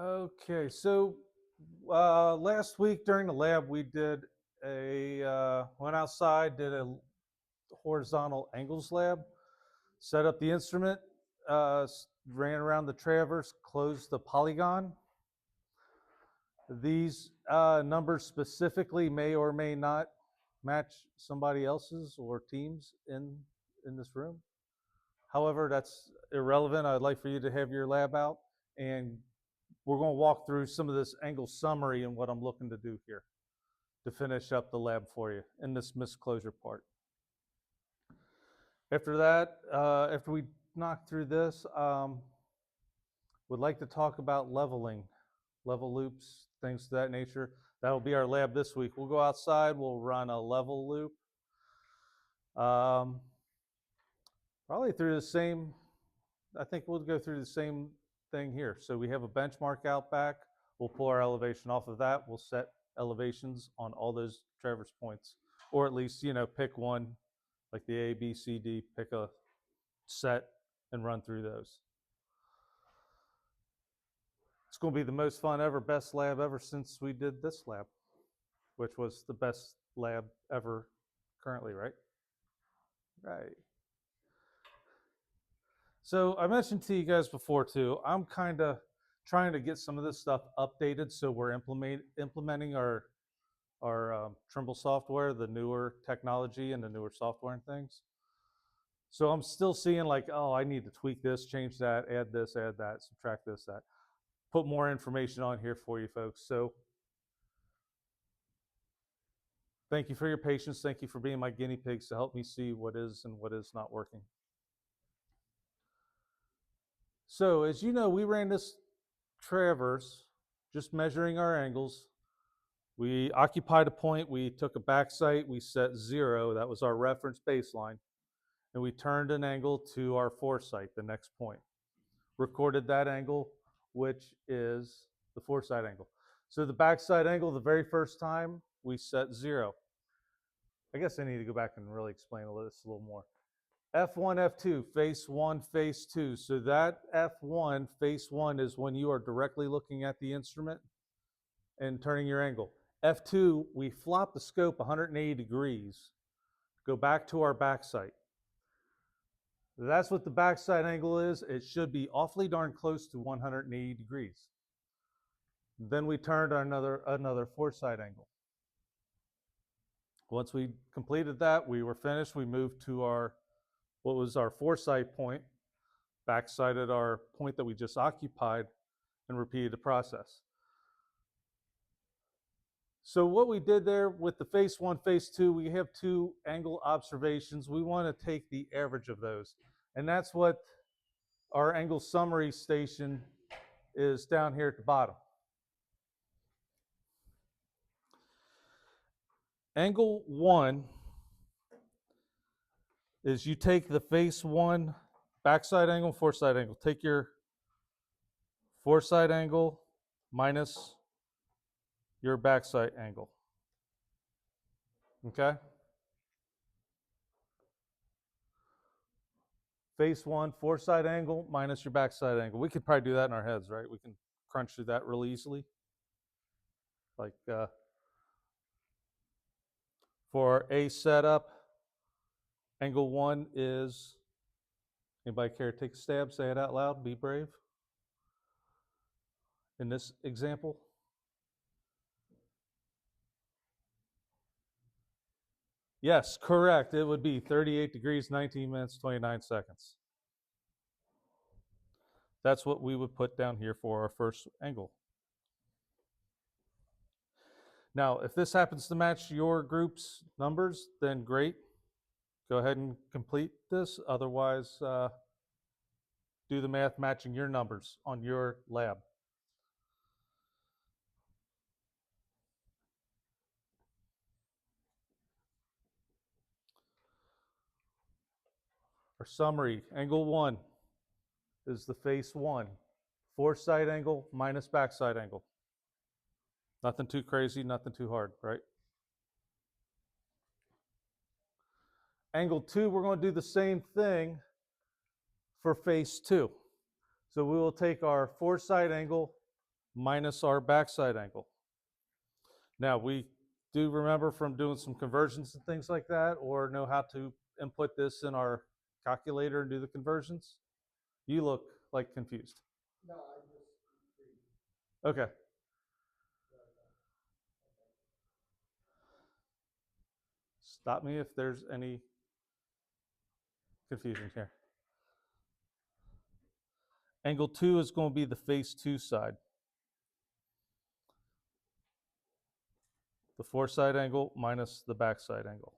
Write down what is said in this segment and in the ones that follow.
Okay, so last week during the lab, we did went outside, did a horizontal angles lab, set up the instrument, ran around the traverse, closed the polygon. These numbers specifically may or may not match somebody else's or teams in this room. However, that's irrelevant. I'd like for you to have your lab out, and we're going to walk through some of this angle summary and what I'm looking to do here to finish up the lab for you in this misclosure part. After that, after we knock through this, would like to talk about leveling, level loops, things of that nature. That'll be our lab this week. We'll go outside, we'll run a level loop. Probably through the same, I think we'll go through the same thing here. So we have a benchmark out back. We'll pull our elevation off of that. We'll set elevations on all those traverse points, or at least, pick one, like the A, B, C, D, pick a set and run through those. It's going to be the most fun ever, best lab ever since we did this lab, which was the best lab ever currently, right? Right. So I mentioned to you guys before too, I'm kind of trying to get some of this stuff updated so we're implementing our Trimble software, the newer technology and the newer software and things. So I'm still seeing like, oh, I need to tweak this, change that, add this, add that, subtract this, that. Put more information on here for you folks. So thank you for your patience. Thank you for being my guinea pigs to help me see what is and what is not working. So as you know, we ran this traverse, just measuring our angles. We occupied a point, we took a back sight, we set 0, that was our reference baseline, and we turned an angle to our foresight, the next point. Recorded that angle, which is the foresight angle. So the backside angle, the very first time, we set 0. I guess I need to go back and really explain this a little more. F1, F2, face 1, face 2. So that F1, face 1 is when you are directly looking at the instrument and turning your angle. F2, we flop the scope 180 degrees, go back to our backside. That's what the backside angle is. It should be awfully darn close to 180 degrees. Then we turned another foresight angle. Once we completed that, we were finished. We moved to what was our foresight point, backsighted our point that we just occupied, and repeated the process. So what we did there with the face 1, face 2, we have 2 angle observations. We want to take the average of those. And that's what our angle summary station is down here at the bottom. Angle 1 is you take the face 1 backside angle, foresight angle. Take your foresight angle minus your backside angle. Okay? Face 1, foresight angle minus your backside angle. We could probably do that in our heads, right? We can crunch through that really easily. Like for a setup, angle 1 is, anybody care to take a stab? Say it out loud, be brave. In this example, yes, correct. It would be 38 degrees, 19 minutes, 29 seconds. That's what we would put down here for our first angle. Now, if this happens to match your group's numbers, then great. Go ahead and complete this. Otherwise, do the math matching your numbers on your lab. Our summary, angle 1 is the face 1. Foresight angle minus backside angle. Nothing too crazy, nothing too hard, right? Angle 2, we're going to do the same thing for face 2. So we will take our foresight angle minus our backside angle. Now, we do remember from doing some conversions and things like that, or know how to input this in our calculator and do the conversions? You look like confused. Okay. Stop me if there's any confusion here. Angle 2 is going to be the face 2 side. The foreside angle minus the backside angle.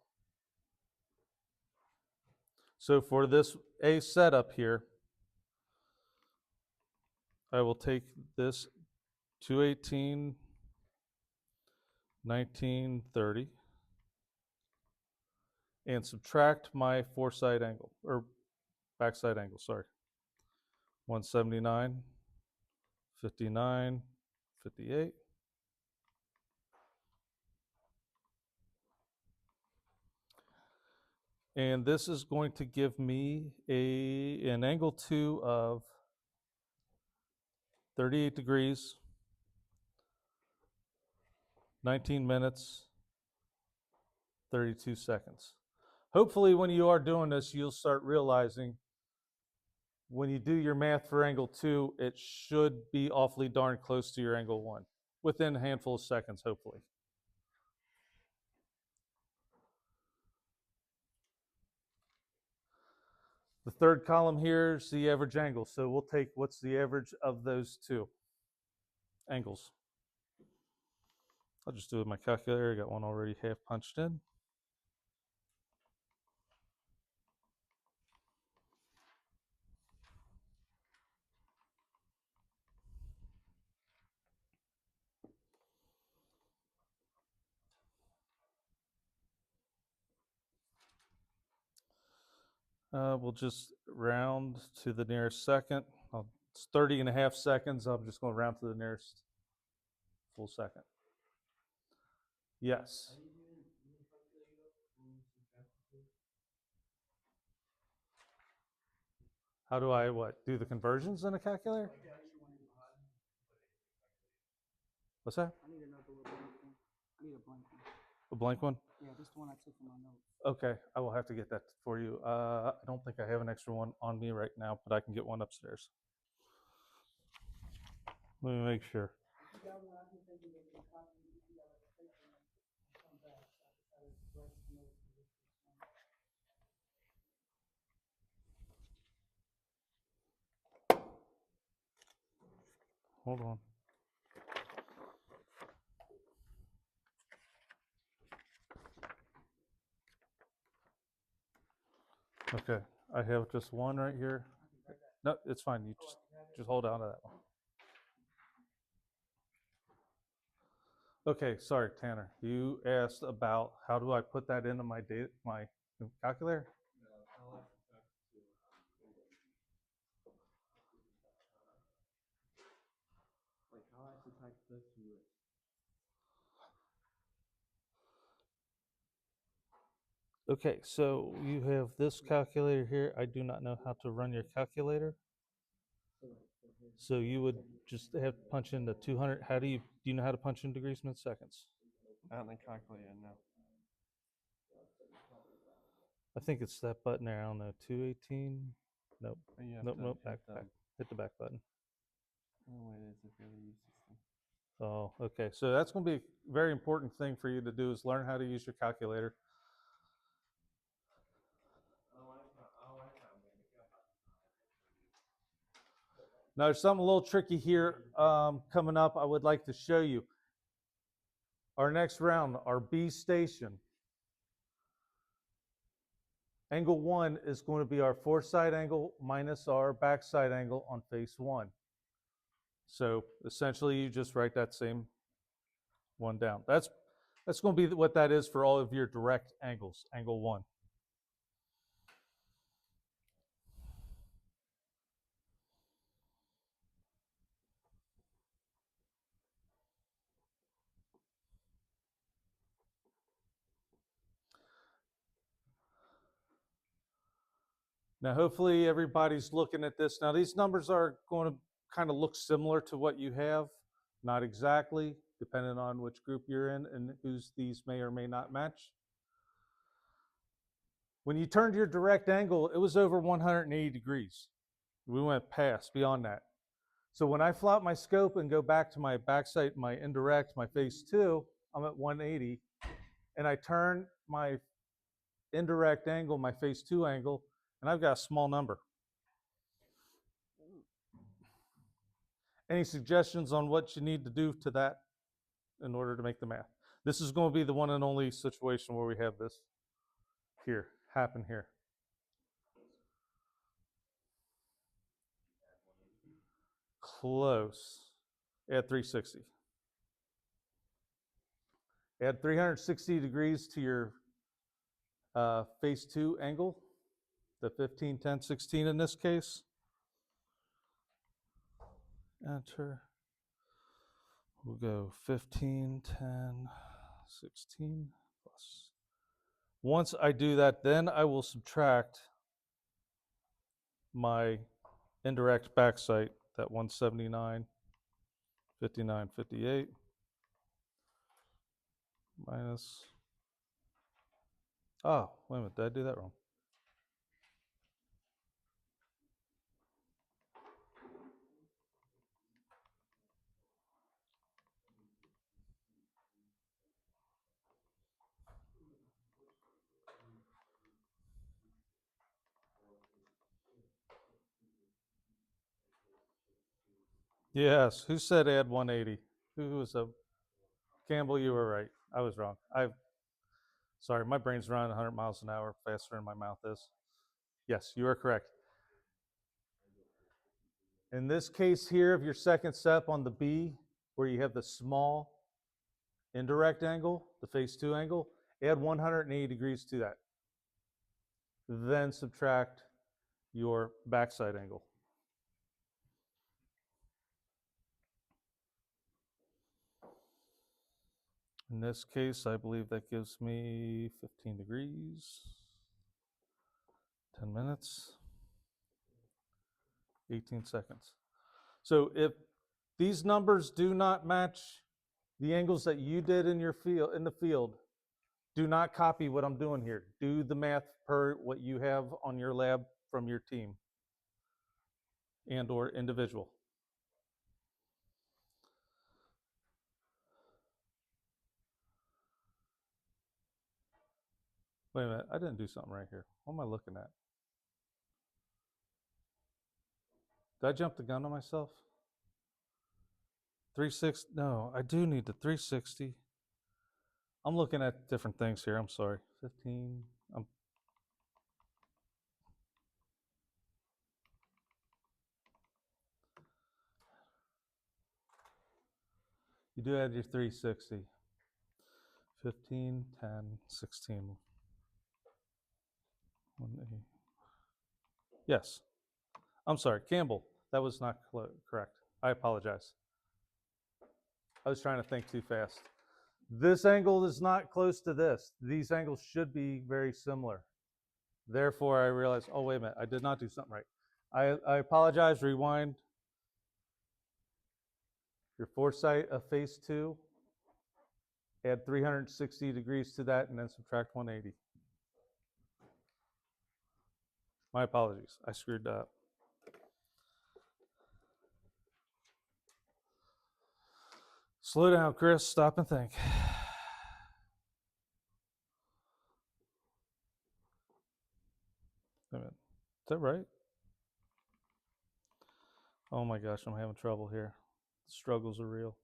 So for this A setup here, I will take this 218, 1930, and subtract my foreside angle, or backside angle, sorry. 179, 59, 58. And this is going to give me an angle 2 of 38 degrees, 19 minutes, 32 seconds. Hopefully, when you are doing this, you'll start realizing when you do your math for angle 2, it should be awfully darn close to your angle 1 within a handful of seconds, hopefully. The third column here is the average angle. So we'll take what's the average of those two angles. I'll just do it with my calculator. I got one already half punched in. We'll just round to the nearest second. It's 30.5 seconds. I'm just going to round to the nearest full second. Yes. How do I do the conversions in a calculator? What's that? I need another little blank one. I need a blank one. A blank one? Yeah, this is the one I took from my notes. Okay, I will have to get that for you. I don't think I have an extra one on me right now, but I can get one upstairs. Let me make sure. Hold on. Okay, I have just one right here. No, it's fine. You just hold on to that one. Okay, sorry, Tanner. You asked about how do I put that into my calculator? Like how I should type this to it. Okay, so you have this calculator here. I do not know how to run your calculator. So you would just have to punch in the 200. Do you know how to punch in degrees, minutes, seconds? I haven't calculated now. I think it's that button there. I don't know. 218. Nope. Nope. Back. Hit the back button. Oh, it is a really use system. Oh, okay. So that's going to be a very important thing for you to do is learn how to use your calculator. Now, there's something a little tricky here coming up I would like to show you. Our next round, our B station. Angle 1 is going to be our foreside angle minus our backside angle on face 1. So essentially, you just write that same one down. That's going to be what that is for all of your direct angles, angle 1. Now, hopefully everybody's looking at this. Now, these numbers are going to kind of look similar to what you have. Not exactly, depending on which group you're in and whose these may or may not match. When you turned your direct angle, it was over 180 degrees. We went past, beyond that. So when I flop my scope and go back to my backside, my indirect, my phase two, I'm at 180. And I turn my indirect angle, my phase two angle, and I've got a small number. Any suggestions on what you need to do to that in order to make the math? This is going to be the one and only situation where we have this here, happen here. Close. Add 360. Add 360 degrees to your phase two angle, the 15, 10, 16 in this case. Enter. We'll go 15, 10, 16 plus. Once I do that, then I will subtract my indirect backside, that 179, 59, 58, minus, oh, wait a minute, did I do that wrong? Yes, who said add 180? Who was a, Campbell, you were right. I was wrong. Sorry, my brain's running 100 miles an hour faster than my mouth is. Yes, you are correct. In this case here of your second step on the B, where you have the small indirect angle, the phase two angle, add 180 degrees to that. Then subtract your backside angle. In this case, I believe that gives me 15 degrees, 10 minutes, 18 seconds. So if these numbers do not match the angles that you did in your field, in the field, do not copy what I'm doing here. Do the math per what you have on your lab from your team and or individual. Wait a minute, I didn't do something right here. What am I looking at? Did I jump the gun on myself? 360, no, I do need the 360. I'm looking at different things here, I'm sorry. 15, you do add your 360. 15, 10, 16. 1, 8. Yes. I'm sorry, Campbell. That was not correct. I apologize. I was trying to think too fast. This angle is not close to this. These angles should be very similar. Therefore, I realized, oh, wait a minute, I did not do something right. I apologize, rewind. Your foresight of phase two, add 360 degrees to that, and then subtract 180. My apologies, I screwed that up. Slow down, Chris, stop and think. Wait a minute, is that right? Oh my gosh, I'm having trouble here. The struggles are real.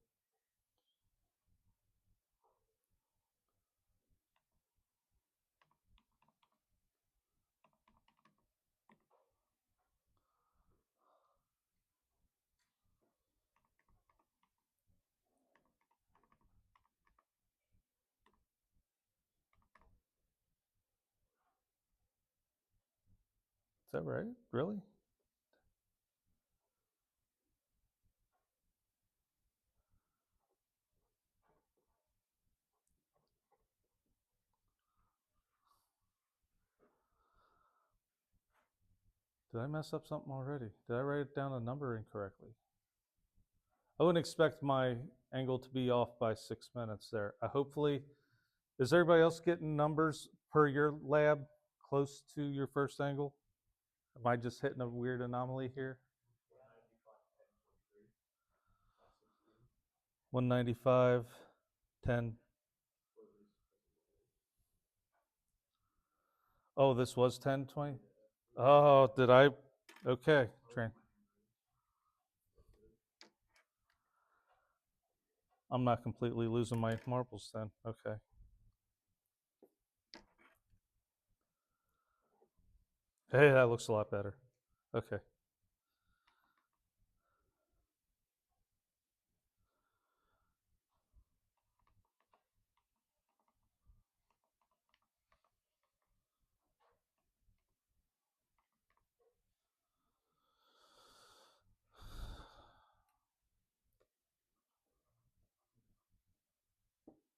Is that right? Really? Did I mess up something already? Did I write down a number incorrectly? I wouldn't expect my angle to be off by 6 minutes there. Hopefully, is everybody else getting numbers per your lab close to your first angle? Am I just hitting a weird anomaly here? 195, 10. Oh, this was 10, 20? Oh, did I? Okay. I'm not completely losing my marbles then. Okay. Hey, that looks a lot better. Okay.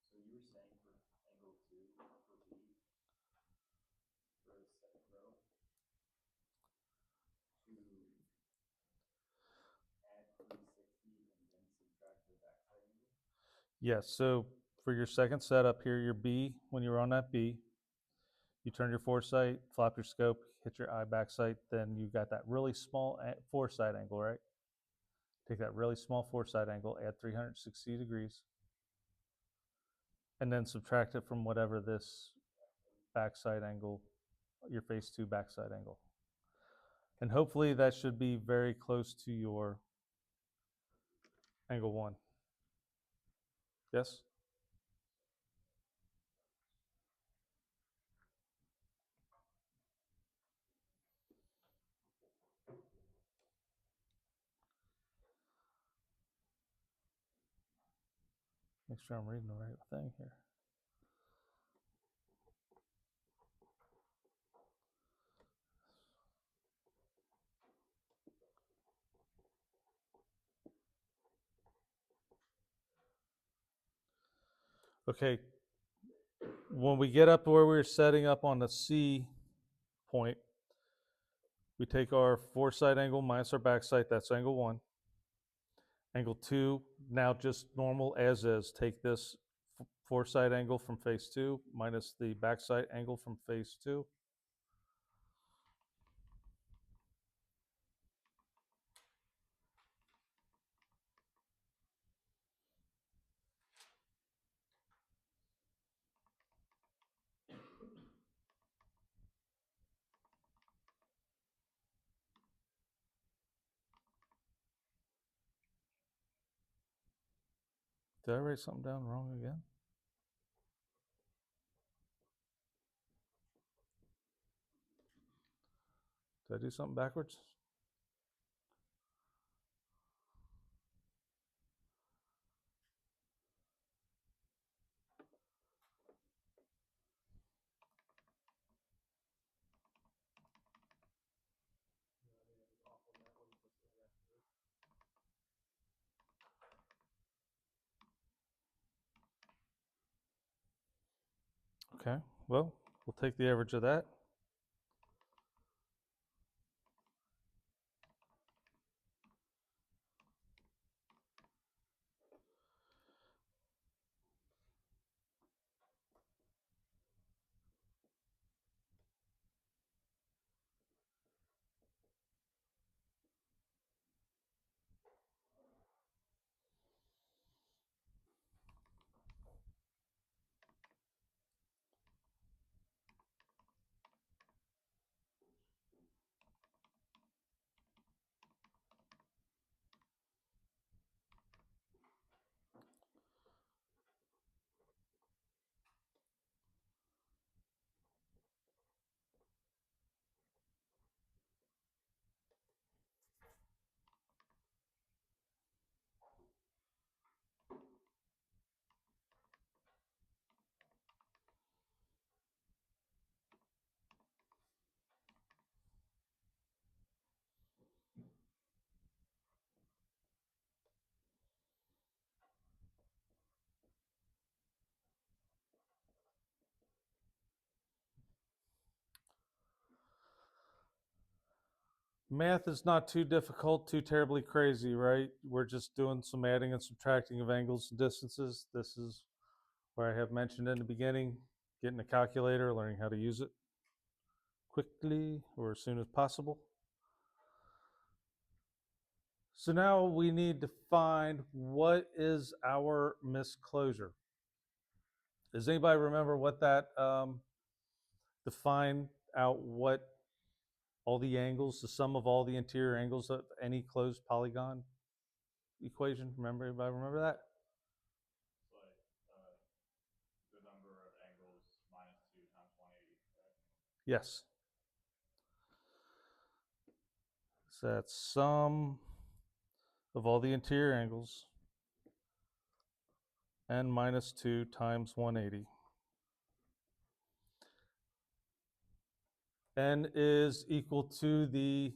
So you were saying for angle 2 for B for the second row to add 360 and then subtract the backside angle? Yes. So for your second setup here, your B, when you're on that B, you turn your foresight, flop your scope, hit your eye back sight, then you got that really small foresight angle, right? Take that really small foresight angle, add 360 degrees, and then subtract it from whatever this backside angle, your phase 2 backside angle. And hopefully that should be very close to your angle 1. Yes? Make sure I'm reading the right thing here. Okay, when we get up to where we were setting up on the C point, we take our foresight angle minus our backside, that's angle 1. Angle 2, now just normal as is. Take this foresight angle from phase 2 minus the backside angle from phase 2. Did I write something down wrong again? Did I do something backwards? Okay, well, we'll take the average of that. Math is not too difficult, too terribly crazy, right? We're just doing some adding and subtracting of angles and distances. This is where I have mentioned in the beginning, getting a calculator, learning how to use it quickly or as soon as possible. So now we need to find what is our misclosure. Does anybody remember what that define out what all the angles, the sum of all the interior angles of any closed polygon equation? Remember, anybody remember that? It's like the number of angles minus 2 times 180. Right? Yes. So that's sum of all the interior angles n minus 2 times 180. N is equal to the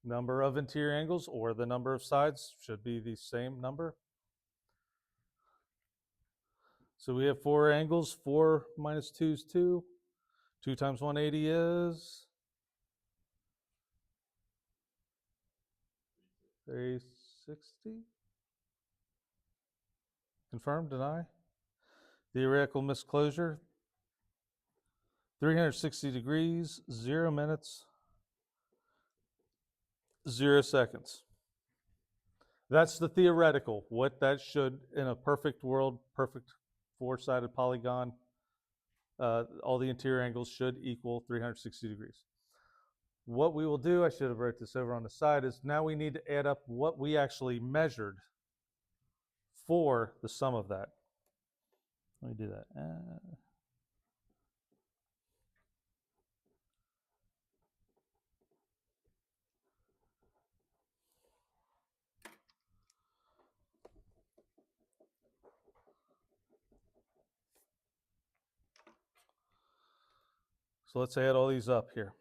number of interior angles, or the number of sides should be the same number. So we have 4 angles. 4 minus 2 is 2. 2 times 180 is 360. Confirm, deny. Theoretical misclosure, 360 degrees, 0 minutes, 0 seconds. That's the theoretical, what that should, in a perfect world, perfect 4-sided polygon, all the interior angles should equal 360 degrees. What we will do, I should have wrote this over on the side, is now we need to add up what we actually measured for the sum of that. Let me do that. So let's add all these up here.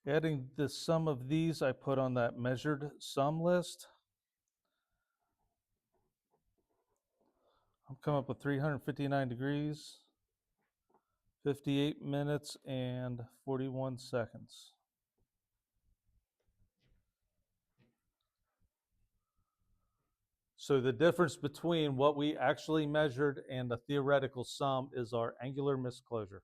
Adding the sum of these, I put on that measured sum list. I'm coming up with 359 degrees, 58 minutes, and 41 seconds. So the difference between what we actually measured and the theoretical sum is our angular misclosure.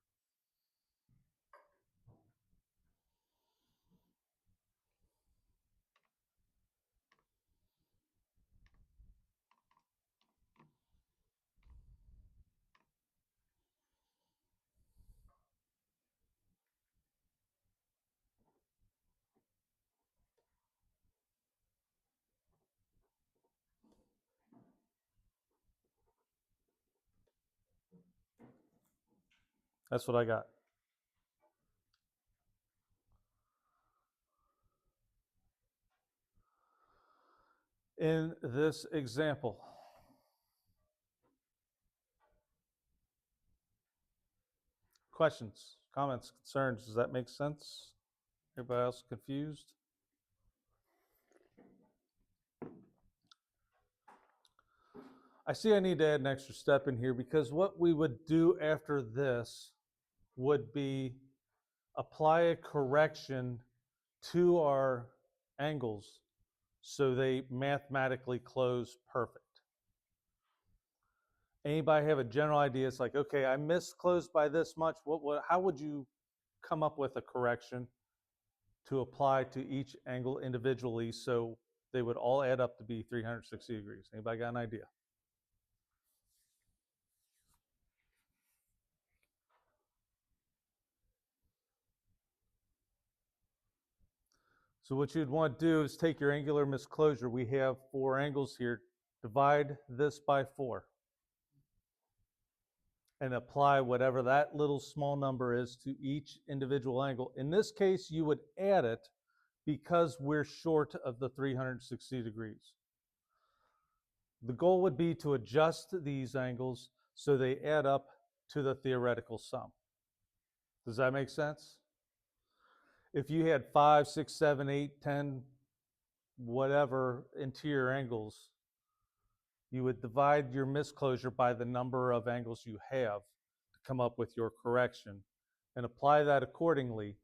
That's what I got. In this example, questions, comments, concerns, does that make sense? Everybody else confused? I see I need to add an extra step in here because what we would do after this would be apply a correction to our angles so they mathematically close perfect. Anybody have a general idea? It's like, okay, I misclosed by this much. How would you come up with a correction to apply to each angle individually so they would all add up to be 360 degrees? Anybody got an idea? So what you'd want to do is take your angular misclosure. We have 4 angles here. Divide this by 4. And apply whatever that little small number is to each individual angle. In this case, you would add it because we're short of the 360 degrees. The goal would be to adjust these angles so they add up to the theoretical sum. Does that make sense? If you had 5, 6, 7, 8, 10, whatever interior angles, you would divide your misclosure by the number of angles you have to come up with your correction and apply that accordingly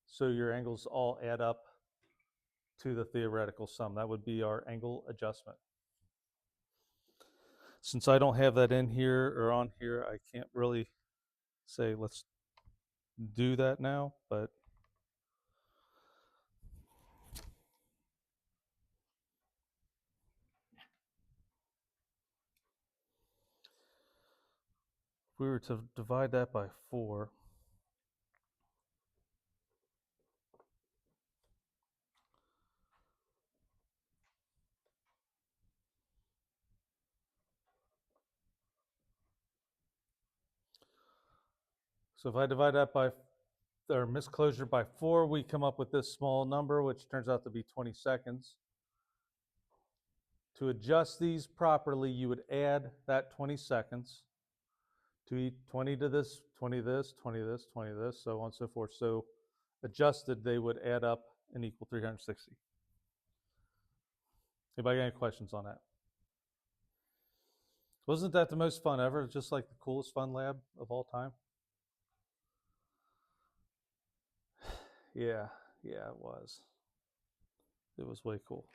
so your angles all add up to the theoretical sum. That would be our angle adjustment. Since I don't have that in here or on here, I can't really say let's do that now, but if we were to divide that by 4, so if I divide that by our misclosure by 4, we come up with this small number, which turns out to be 20 seconds. To adjust these properly, you would add that 20 seconds to 20 to this, 20 this, 20 this, 20 this, so on and so forth. So adjusted, they would add up and equal 360. Anybody got any questions on that? Wasn't that the most fun ever? Just like the coolest fun lab of all time? Yeah, it was. It was way cool.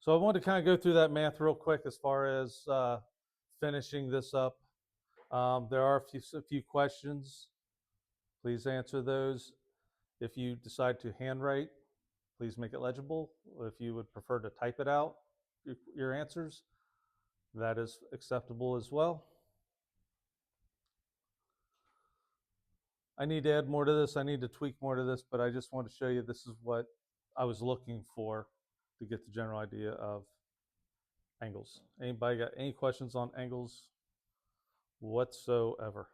So I wanted to kind of go through that math real quick as far as finishing this up. There are a few questions. Please answer those. If you decide to handwrite, please make it legible. If you would prefer to type it out, your answers, that is acceptable as well. I need to add more to this. I need to tweak more to this, but I just want to show you this is what I was looking for to get the general idea of angles. Anybody got any questions on angles whatsoever?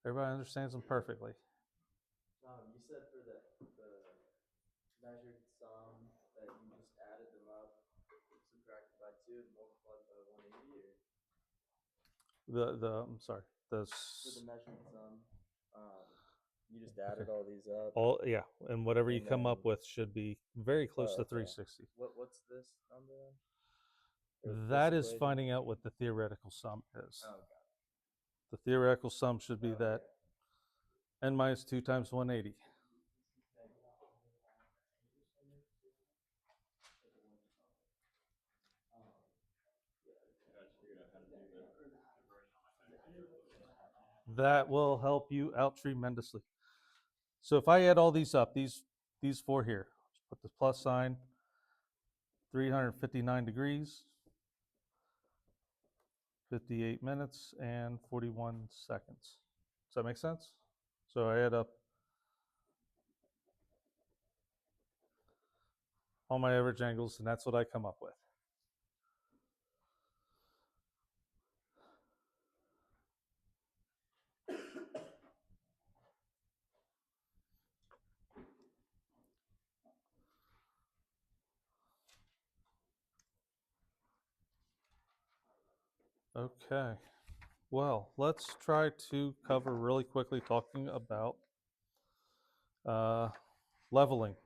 Everybody understands them perfectly. You said for the measured sum that you just added them up, subtracted by 2, and multiplied by 180, or I'm sorry. The for the measured sum, you just added all these up. yeah, and whatever you And come up then- with should be very close to okay. 360. What's this number then? Or That this is equation? finding out what the theoretical sum is. Oh, got it. The theoretical sum should be Oh, that n minus 2 times 180. That will help you out tremendously. So if I add all these up, these 4 here, put the plus sign, 359 degrees, 58 minutes, and 41 seconds. Does that make sense? So I add up all my average angles, and that's what I come up with. Okay. Well, let's try to cover really quickly talking about leveling.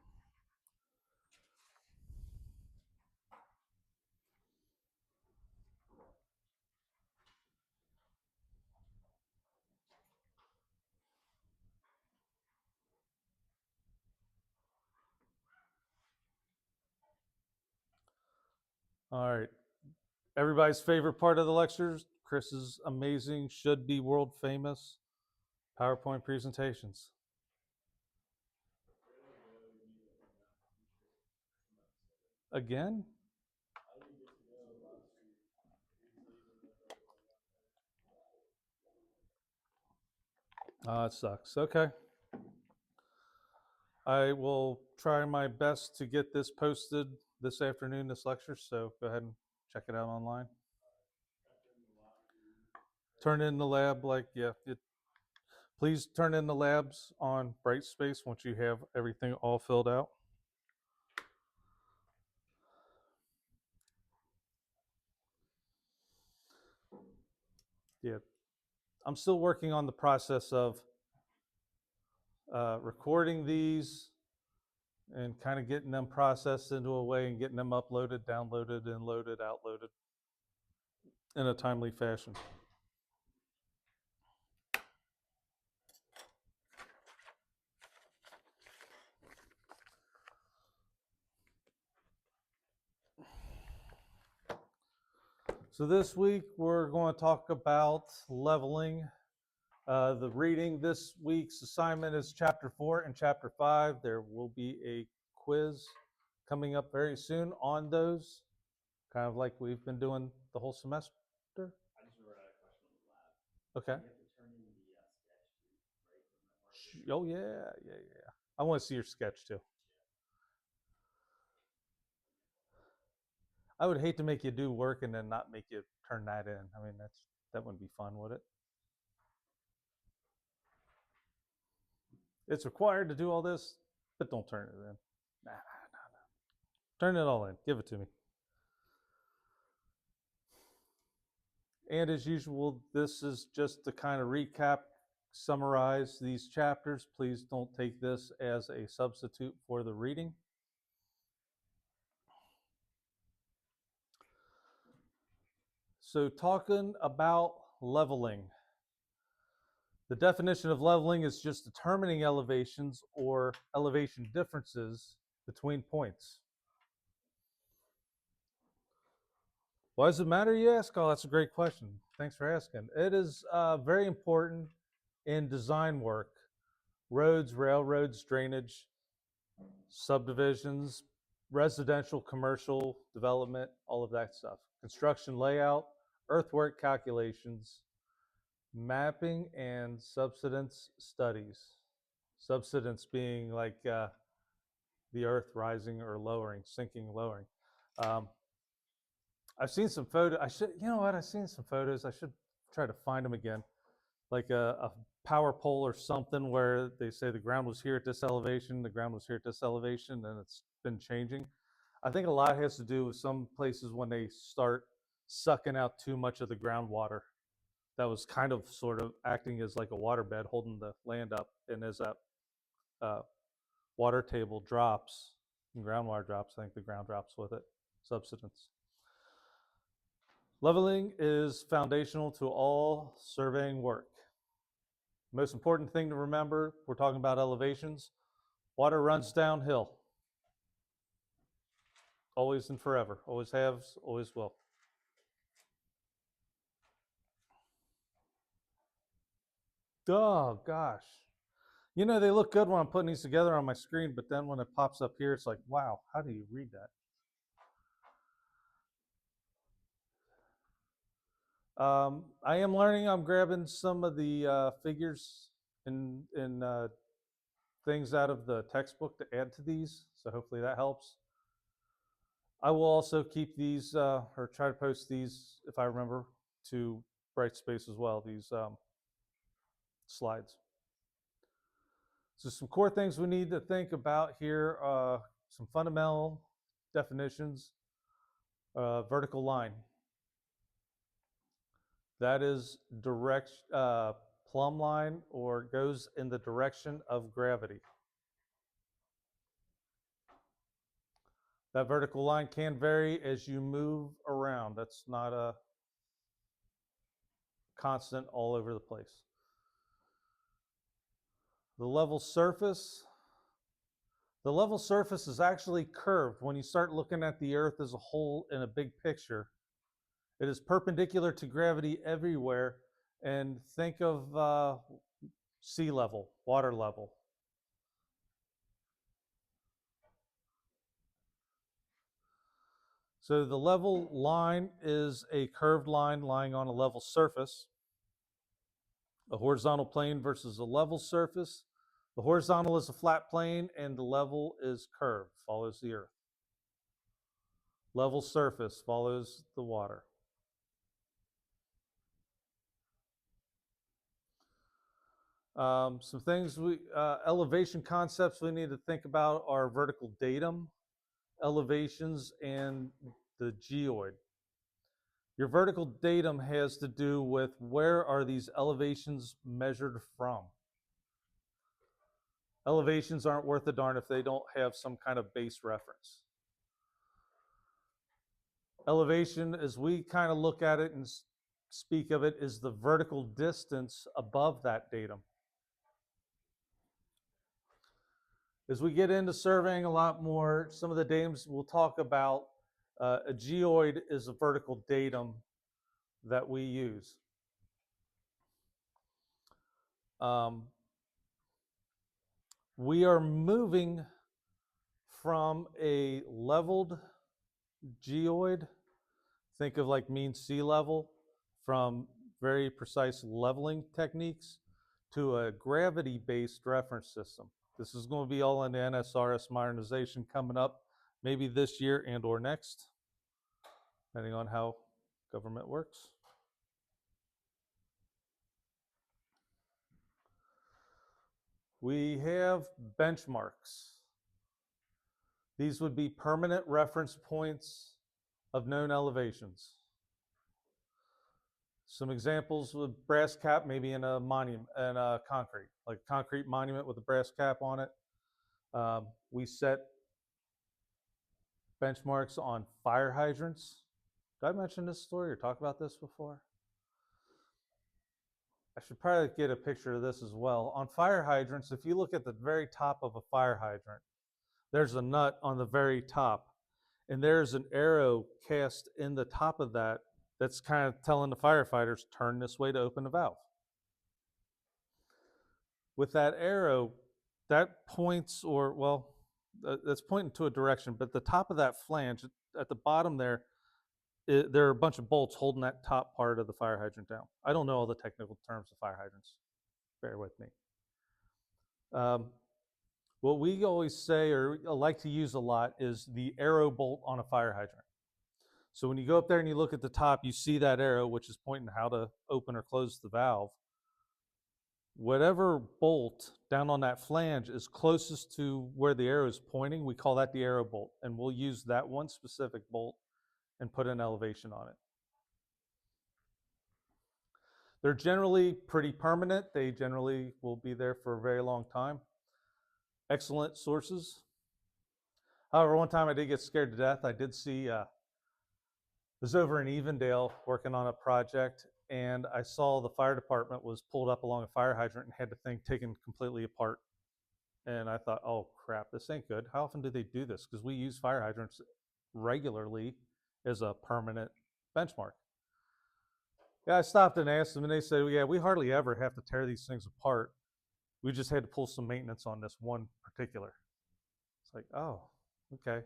All right. Everybody's favorite part of the lectures, Chris's amazing, should be world famous PowerPoint presentations. Again? It sucks. Okay. I will try my best to get this posted this afternoon, this lecture, so go ahead and check it out online. Turn in the lab, please turn in the labs on Brightspace once you have everything all filled out. Yeah, I'm still working on the process of recording these and kind of getting them processed into a way and getting them uploaded, downloaded, and loaded, outloaded in a timely fashion. So this week we're going to talk about leveling. The reading this week's assignment is Chapter 4 and Chapter 5. There will be a quiz coming up very soon on those, kind of like we've been doing the whole semester. I just wrote out a question on the lab. Okay. You have to turn in the sketch sheet, right? Oh, yeah. I want to see your sketch too. I would hate to make you do work and then not make you turn that in. I mean, that wouldn't be fun, would it? It's required to do all this, but don't turn it in. Nah. Turn it all in. Give it to me. And as usual, this is just to kind of recap, summarize these chapters. Please don't take this as a substitute for the reading. So talking about leveling. The definition of leveling is just determining elevations or elevation differences between points. Why does it matter, you ask? Oh, that's a great question. Thanks for asking. It is very important in design work. Roads, railroads, drainage, subdivisions, residential, commercial development, all of that stuff. Construction layout, earthwork calculations, mapping, and subsidence studies. Subsidence being like the earth rising or lowering, sinking, lowering. I've seen some photos. I've seen some photos. I should try to find them again. Like a power pole or something where they say the ground was here at this elevation, the ground was here at this elevation, and it's been changing. I think a lot has to do with some places when they start sucking out too much of the groundwater. That was kind of sort of acting as like a waterbed holding the land up. And as that uh, water table drops and groundwater drops, I think the ground drops with it. Subsidence. Leveling is foundational to all surveying work. Most important thing to remember, we're talking about elevations. Water runs downhill. Always and forever. Always has, always will. Oh, gosh. You know, they look good when I'm putting these together on my screen, but then when it pops up here, it's like, wow, how do you read that? I am learning. I'm grabbing some of the figures and things out of the textbook to add to these, so hopefully that helps. I will also keep these or try to post these, if I remember, to Brightspace as well, these slides. So some core things we need to think about here, some fundamental definitions. Vertical line. That is direct plumb line or goes in the direction of gravity. That vertical line can vary as you move around. That's not a constant all over the place. The level surface. The level surface is actually curved when you start looking at the Earth as a whole in a big picture. It is perpendicular to gravity everywhere. And think of sea level, water level. So the level line is a curved line lying on a level surface. A horizontal plane versus a level surface. The horizontal is a flat plane and the level is curved, follows the earth. Level surface follows the water. Some things elevation concepts we need to think about are vertical datum, elevations, and the geoid. Your vertical datum has to do with where are these elevations measured from. Elevations aren't worth a darn if they don't have some kind of base reference. Elevation, as we kind of look at it and speak of it, is the vertical distance above that datum. As we get into surveying a lot more, some of the datums we'll talk about, a geoid is a vertical datum that we use. We are moving from a leveled geoid, think of like mean sea level, from very precise leveling techniques to a gravity-based reference system. This is going to be all in the NSRS modernization coming up maybe this year and or next, depending on how government works. We have benchmarks. These would be permanent reference points of known elevations. Some examples with brass cap, maybe in a monument, in a concrete, like a concrete monument with a brass cap on it. We set benchmarks on fire hydrants. Did I mention this story or talk about this before? I should probably get a picture of this as well. On fire hydrants, if you look at the very top of a fire hydrant, there's a nut on the very top, and there's an arrow cast in the top of that that's kind of telling the firefighters, turn this way to open the valve. With that arrow, that points, or well, that's pointing to a direction, but the top of that flange, at the bottom there, there are a bunch of bolts holding that top part of the fire hydrant down. I don't know all the technical terms of fire hydrants. Bear with me. What we always say or like to use a lot is the arrow bolt on a fire hydrant. So when you go up there and you look at the top, you see that arrow, which is pointing how to open or close the valve. Whatever bolt down on that flange is closest to where the arrow is pointing, we call that the arrow bolt. And we'll use that one specific bolt and put an elevation on it. They're generally pretty permanent. They generally will be there for a very long time. Excellent sources. However, one time I did get scared to death. I did see, I was over in Evendale working on a project, and I saw the fire department was pulled up along a fire hydrant and had the thing taken completely apart. And I thought, oh crap, this ain't good. How often do they do this? Because we use fire hydrants regularly as a permanent benchmark. Yeah, I stopped and asked them, and they said, well, yeah, we hardly ever have to tear these things apart. We just had to pull some maintenance on this one particular. It's like, oh, okay.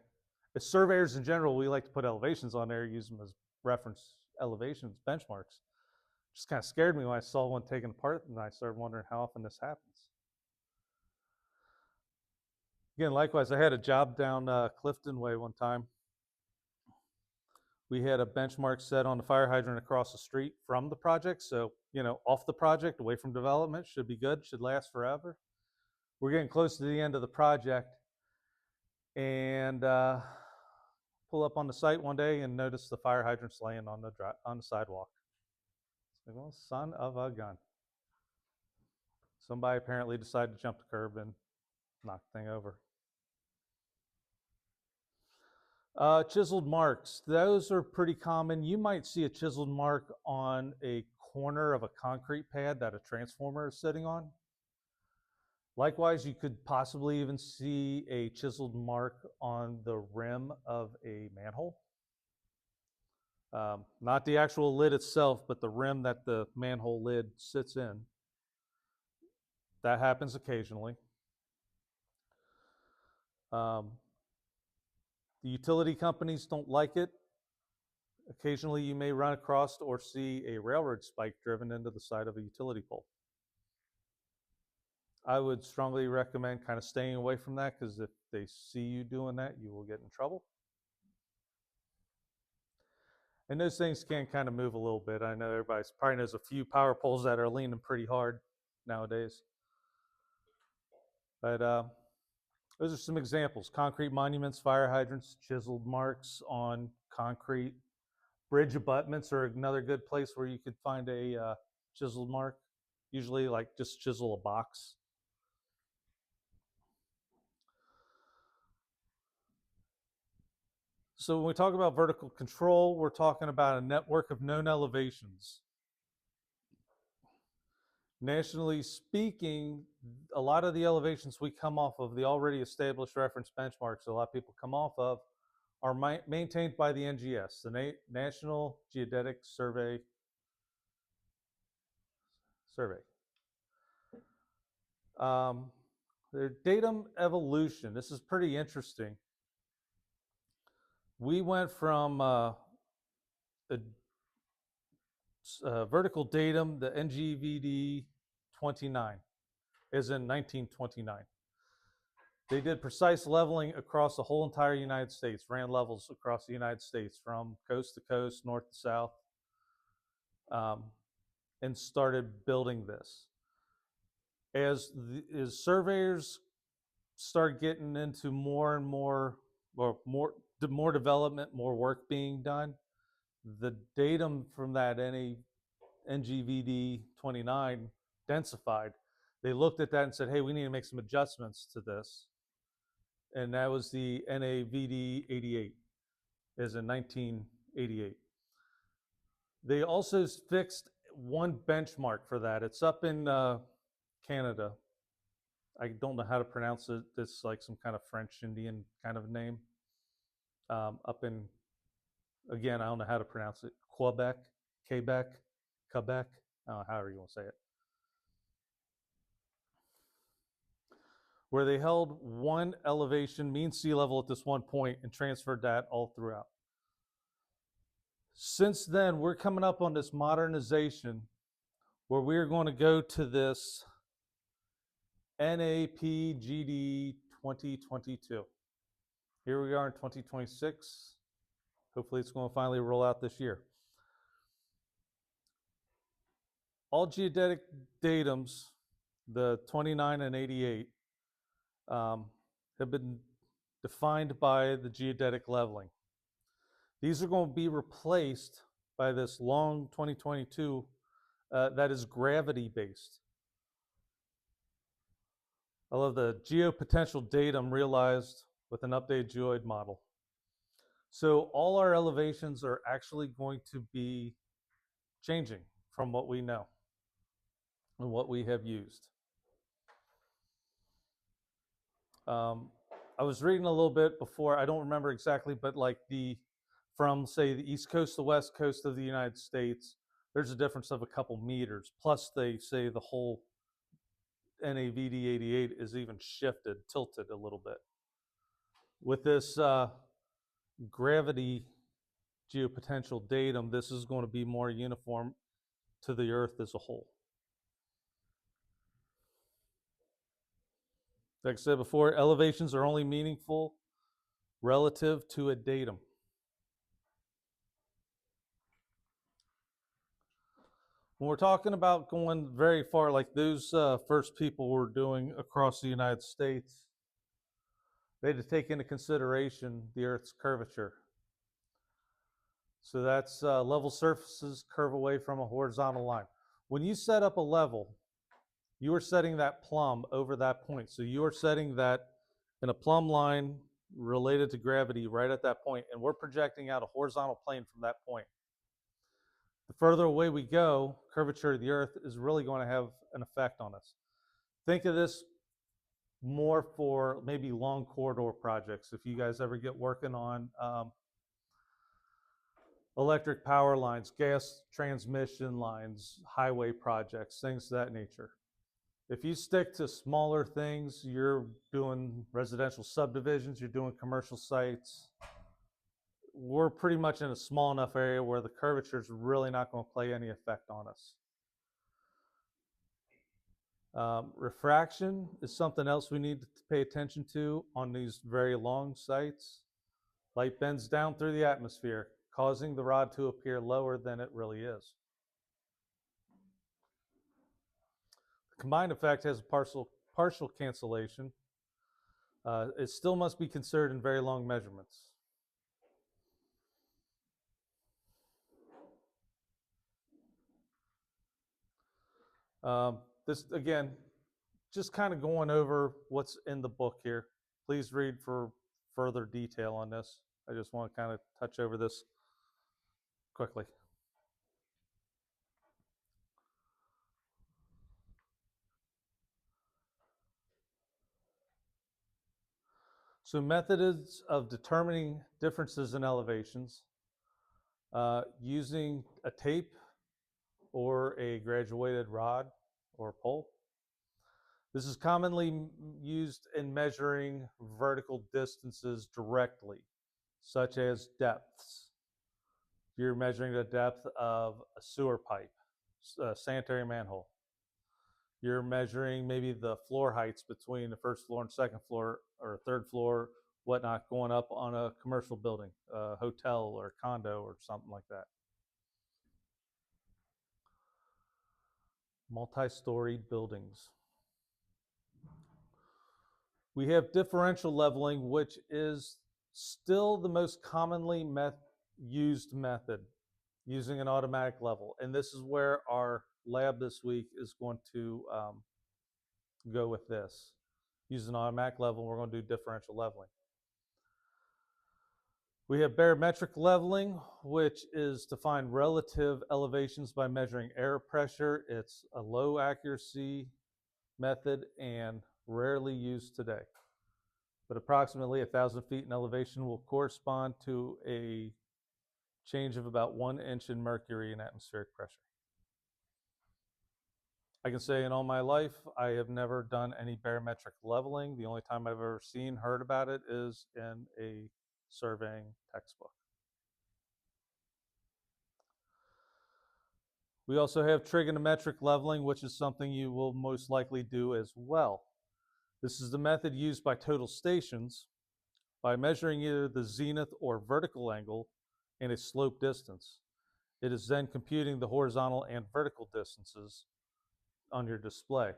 As surveyors in general, we like to put elevations on there, use them as reference elevations, benchmarks. Just kind of scared me when I saw one taken apart, and I started wondering how often this happens. Again, likewise, I had a job down Clifton Way one time. We had a benchmark set on the fire hydrant across the street from the project. So, off the project, away from development, should be good, should last forever. We're getting close to the end of the project, and pull up on the site one day and notice the fire hydrant's laying on the sidewalk. It's like, well, son of a gun. Somebody apparently decided to jump the curb and knock the thing over. Chiseled marks, those are pretty common. You might see a chiseled mark on a corner of a concrete pad that a transformer is sitting on. Likewise, you could possibly even see a chiseled mark on the rim of a manhole. Not the actual lid itself, but the rim that the manhole lid sits in. That happens occasionally. The utility companies don't like it. Occasionally you may run across or see a railroad spike driven into the side of a utility pole. I would strongly recommend kind of staying away from that, because if they see you doing that, you will get in trouble. And those things can kind of move a little bit. I know everybody probably knows a few power poles that are leaning pretty hard nowadays. But those are some examples: concrete monuments, fire hydrants, chiseled marks on concrete. Bridge abutments are another good place where you could find a chiseled mark. Usually, like, just chisel a box. So when we talk about vertical control, we're talking about a network of known elevations. Nationally speaking, a lot of the elevations we come off of, the already established reference benchmarks a lot of people come off of, are maintained by the NGS, the National Geodetic Survey. Their datum evolution, this is pretty interesting. We went from a vertical datum, the NGVD 29, is in 1929. They did precise leveling across the whole entire United States, ran levels across the United States from coast to coast, north to south, and started building this. As surveyors start getting into more and more, or more development, more work being done, the datum from that NGVD 29 densified. They looked at that and said, hey, we need to make some adjustments to this. And that was the NAVD 88, is in 1988. They also fixed one benchmark for that. It's up in Canada. I don't know how to pronounce it. It's like some kind of French Indian kind of name. Up in, again, I don't know how to pronounce it. Quebec. I don't know, however you want to say it. Where they held one elevation, mean sea level, at this one point and transferred that all throughout. Since then, we're coming up on this modernization where we're going to go to this NAPGD 2022. Here we are in 2026. Hopefully it's going to finally roll out this year. All geodetic datums, the 29 and 88, have been defined by the geodetic leveling. These are going to be replaced by this long 2022 that is gravity based. I love the geopotential datum realized with an updated geoid model. So all our elevations are actually going to be changing from what we know and what we have used. I was reading a little bit before, I don't remember exactly, but like from say the East Coast to West Coast of the United States, there's a difference of a couple meters. Plus they say the whole NAVD 88 is even shifted, tilted a little bit. With this gravity geopotential datum, this is going to be more uniform to the Earth as a whole. Like I said before, elevations are only meaningful relative to a datum. When we're talking about going very far, like those first people were doing across the United States, they had to take into consideration the Earth's curvature. So that's level surfaces curve away from a horizontal line. When you set up a level, you are setting that plumb over that point. So you are setting that in a plumb line related to gravity right at that point, and we're projecting out a horizontal plane from that point. The further away we go, curvature of the Earth is really going to have an effect on us. Think of this more for maybe long corridor projects. If you guys ever get working on electric power lines, gas transmission lines, highway projects, things of that nature. If you stick to smaller things, you're doing residential subdivisions, you're doing commercial sites, we're pretty much in a small enough area where the curvature is really not going to play any effect on us. Refraction is something else we need to pay attention to on these very long sights. Light bends down through the atmosphere, causing the rod to appear lower than it really is. The combined effect has a partial cancellation. It still must be considered in very long measurements. This, again, just kind of going over what's in the book here. Please read for further detail on this. I just want to kind of touch over this quickly. So methods of determining differences in elevations using a tape or a graduated rod or pole. This is commonly used in measuring vertical distances directly, such as depths. You're measuring the depth of a sewer pipe, a sanitary manhole. You're measuring maybe the floor heights between the first floor and second floor or third floor, whatnot, going up on a commercial building, a hotel or condo or something like that. Multi-story buildings. We have differential leveling, which is still the most commonly used method, using an automatic level. And this is where our lab this week is going to go with this. Use an automatic level, we're going to do differential leveling. We have barometric leveling, which is to find relative elevations by measuring air pressure. It's a low accuracy method and rarely used today. But approximately 1,000 feet in elevation will correspond to a change of about 1 inch in mercury in atmospheric pressure. I can say in all my life, I have never done any barometric leveling. The only time I've ever seen, heard about it is in a surveying textbook. We also have trigonometric leveling, which is something you will most likely do as well. This is the method used by total stations by measuring either the zenith or vertical angle and a slope distance. It is then computing the horizontal and vertical distances on your display.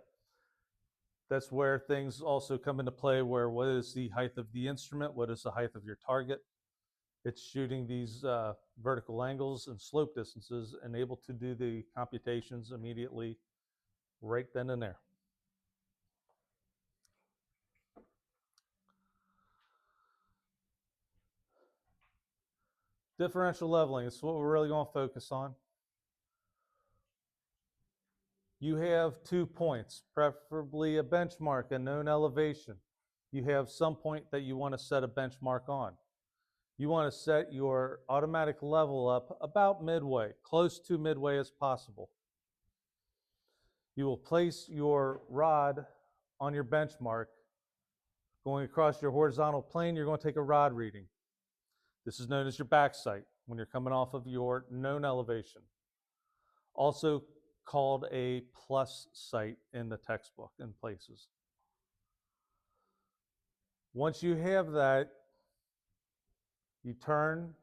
That's where things also come into play, where what is the height of the instrument, what is the height of your target. It's shooting these vertical angles and slope distances and able to do the computations immediately right then and there. Differential leveling is what we're really going to focus on. You have 2 points, preferably a benchmark, a known elevation. You have some point that you want to set a benchmark on. You want to set your automatic level up about midway, close to midway as possible. You will place your rod on your benchmark. Going across your horizontal plane, you're going to take a rod reading. This is known as your back sight when you're coming off of your known elevation. Also called a plus sight in the textbook in places. Once you have that, you turn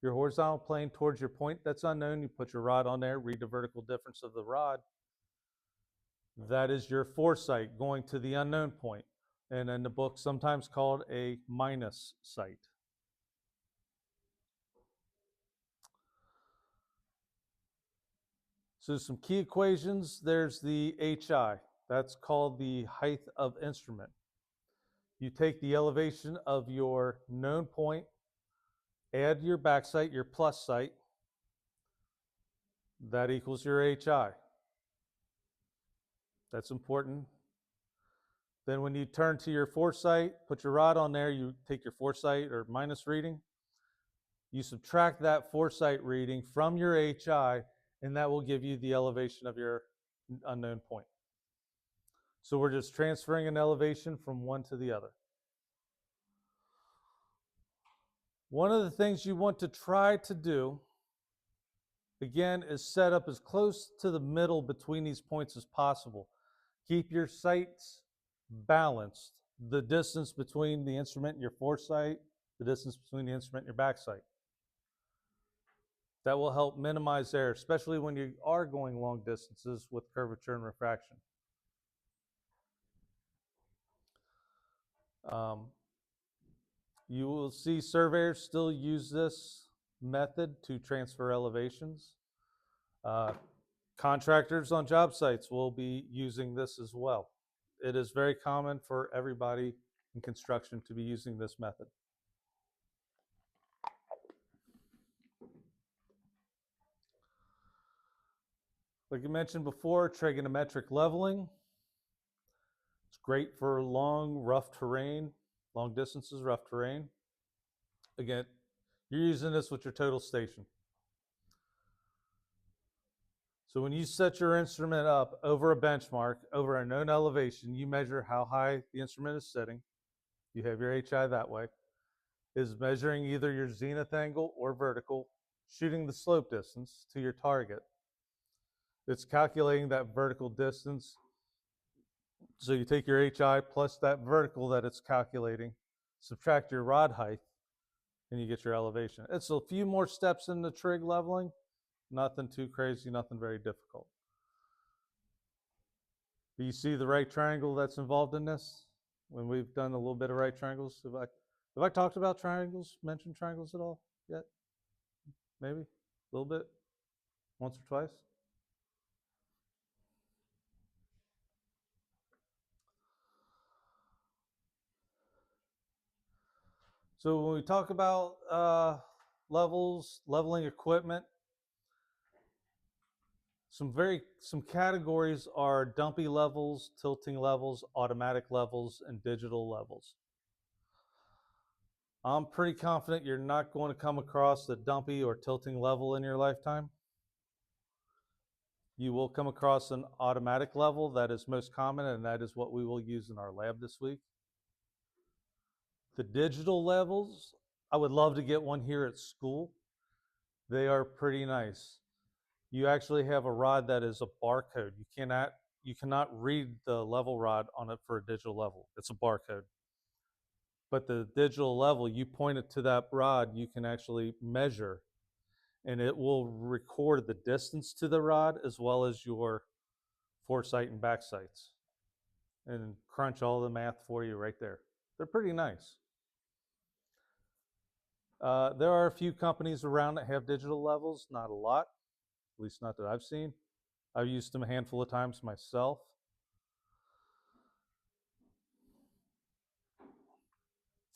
your horizontal plane towards your point that's unknown. You put your rod on there, read the vertical difference of the rod. That is your foresight going to the unknown point, and in the book sometimes called a minus sight. So some key equations, there's the HI. That's called the height of instrument. You take the elevation of your known point, add your back sight, your plus sight. That equals your HI. That's important. Then when you turn to your foresight, put your rod on there, you take your foresight or minus reading. You subtract that foresight reading from your HI, and that will give you the elevation of your unknown point. So we're just transferring an elevation from one to the other. One of the things you want to try to do, again, is set up as close to the middle between these points as possible. Keep your sights balanced. The distance between the instrument and your foresight, the distance between the instrument and your back sight. That will help minimize error, especially when you are going long distances with curvature and refraction. You will see surveyors still use this method to transfer elevations. Contractors on job sites will be using this as well. It is very common for everybody in construction to be using this method. Like I mentioned before, trigonometric leveling. It's great for long, rough terrain, long distances, rough terrain. Again, you're using this with your total station. So when you set your instrument up over a benchmark, over a known elevation, you measure how high the instrument is sitting. You have your HI that way. Is measuring either your zenith angle or vertical, shooting the slope distance to your target. It's calculating that vertical distance. So you take your HI plus that vertical that it's calculating, subtract your rod height, and you get your elevation. It's a few more steps in the trig leveling, nothing too crazy, nothing very difficult. Do you see the right triangle that's involved in this? When we've done a little bit of right triangles, have I talked about triangles, mentioned triangles at all yet? Maybe a little bit, once or twice. So when we talk about leveling equipment, some categories are dumpy levels, tilting levels, automatic levels, and digital levels. I'm pretty confident you're not going to come across the dumpy or tilting level in your lifetime. You will come across an automatic level that is most common, and that is what we will use in our lab this week. The digital levels, I would love to get one here at school. They are pretty nice. You actually have a rod that is a barcode. You cannot read the level rod on it for a digital level. It's a barcode. But the digital level, you point it to that rod, you can actually measure, and it will record the distance to the rod as well as your foresight and back sights, and crunch all the math for you right there. They're pretty nice. There are a few companies around that have digital levels, not a lot, at least not that I've seen. I've used them a handful of times myself.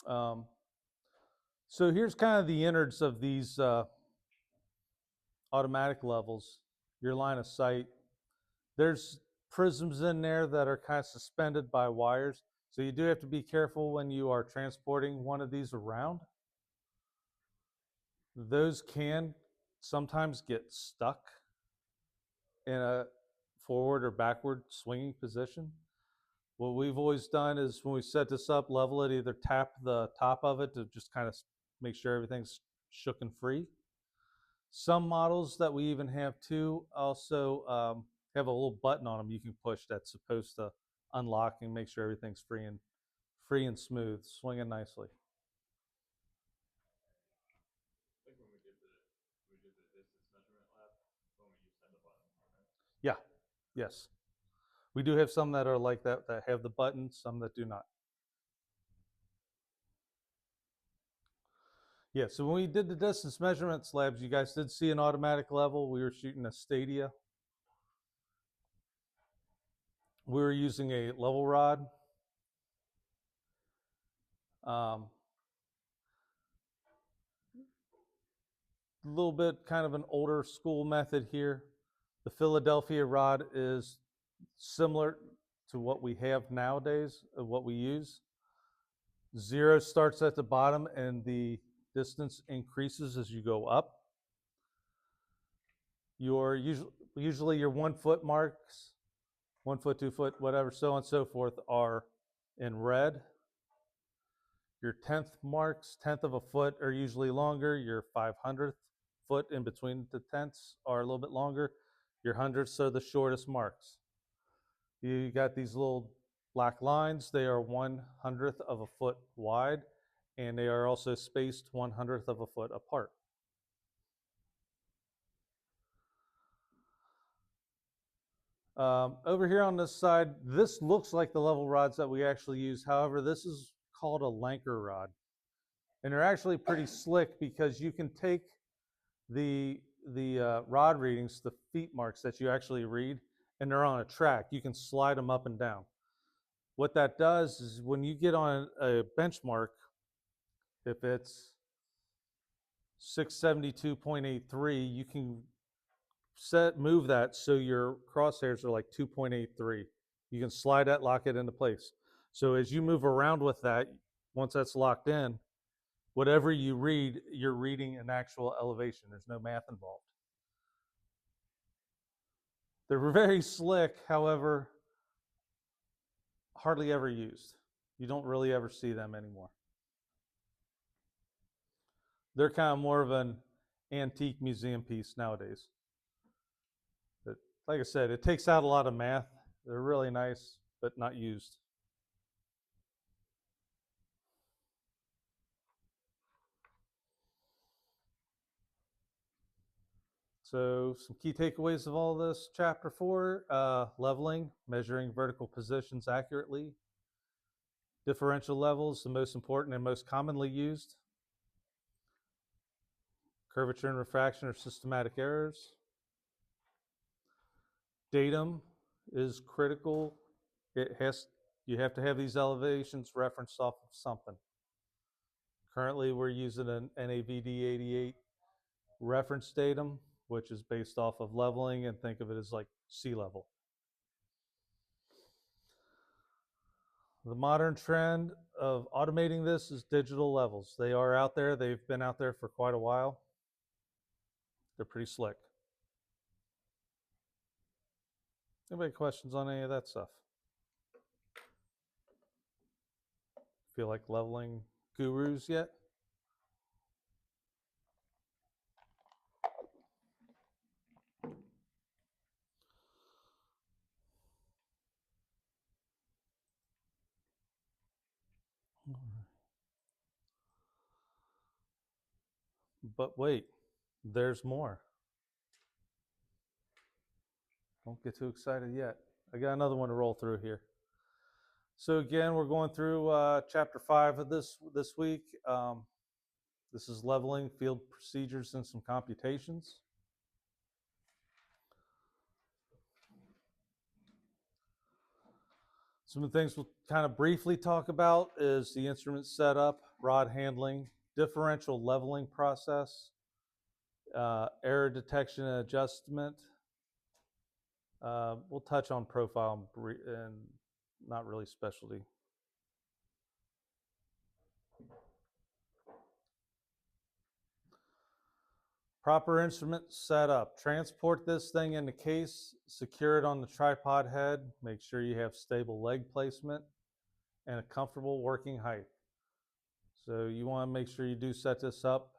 So here's kind of the innards of these automatic levels, your line of sight. There's prisms in there that are kind of suspended by wires. So you do have to be careful when you are transporting one of these around. Those can sometimes get stuck in a forward or backward swinging position. What we've always done is when we set this up, level it, either tap the top of it to just kind of make sure everything's shook and free. Some models that we even have too also have a little button on them you can push that's supposed to unlock and make sure everything's free and smooth, swinging nicely. I think when we did the distance measurement lab, when we used the button, right? Yeah, yes. We do have some that are like that have the button, some that do not. Yeah, so when we did the distance measurements labs, you guys did see an automatic level. We were shooting a Stadia. We were using a level rod. A little bit kind of an older school method here. The Philadelphia rod is similar to what we have nowadays, of what we use. 0 starts at the bottom and the distance increases as you go up. Your usually your 1 foot marks, 1 foot, 2 foot, whatever, so on and so forth, are in red. Your 10th marks, 10th of a foot, are usually longer. Your 500th foot in between the tenths are a little bit longer. Your hundredths are the shortest marks. You got these little black lines. They are 1/100th of a foot wide, and they are also spaced 1/100th of a foot apart. Over here on this side, this looks like the level rods that we actually use. However, this is called a Lanker rod. And they're actually pretty slick because you can take the rod readings, the feet marks that you actually read, and they're on a track. You can slide them up and down. What that does is when you get on a benchmark, if it's 672.83, you can move that so your crosshairs are like 2.83. You can slide that, lock it into place. So as you move around with that, once that's locked in, whatever you read, you're reading an actual elevation. There's no math involved. They're very slick, however, hardly ever used. You don't really ever see them anymore. They're kind of more of an antique museum piece nowadays. But like I said, it takes out a lot of math. They're really nice, but not used. So some key takeaways of all this. Chapter 4, leveling, measuring vertical positions accurately. Differential levels, the most important and most commonly used. Curvature and refraction are systematic errors. Datum is critical. You have to have these elevations referenced off of something. Currently, we're using an NAVD 88 reference datum, which is based off of leveling, and think of it as like sea level. The modern trend of automating this is digital levels. They are out there. They've been out there for quite a while. They're pretty slick. Anybody questions on any of that stuff? Feel like leveling gurus yet? But wait, there's more. Don't get too excited yet. I got another one to roll through here. So again, we're going through chapter 5 of this week. This is leveling, field procedures, and some computations. Some of the things we'll kind of briefly talk about is the instrument setup, rod handling, differential leveling process, error detection and adjustment. We'll touch on profile and not really specialty. Proper instrument setup. Transport this thing in the case, secure it on the tripod head, make sure you have stable leg placement and a comfortable working height. So you want to make sure you do set this up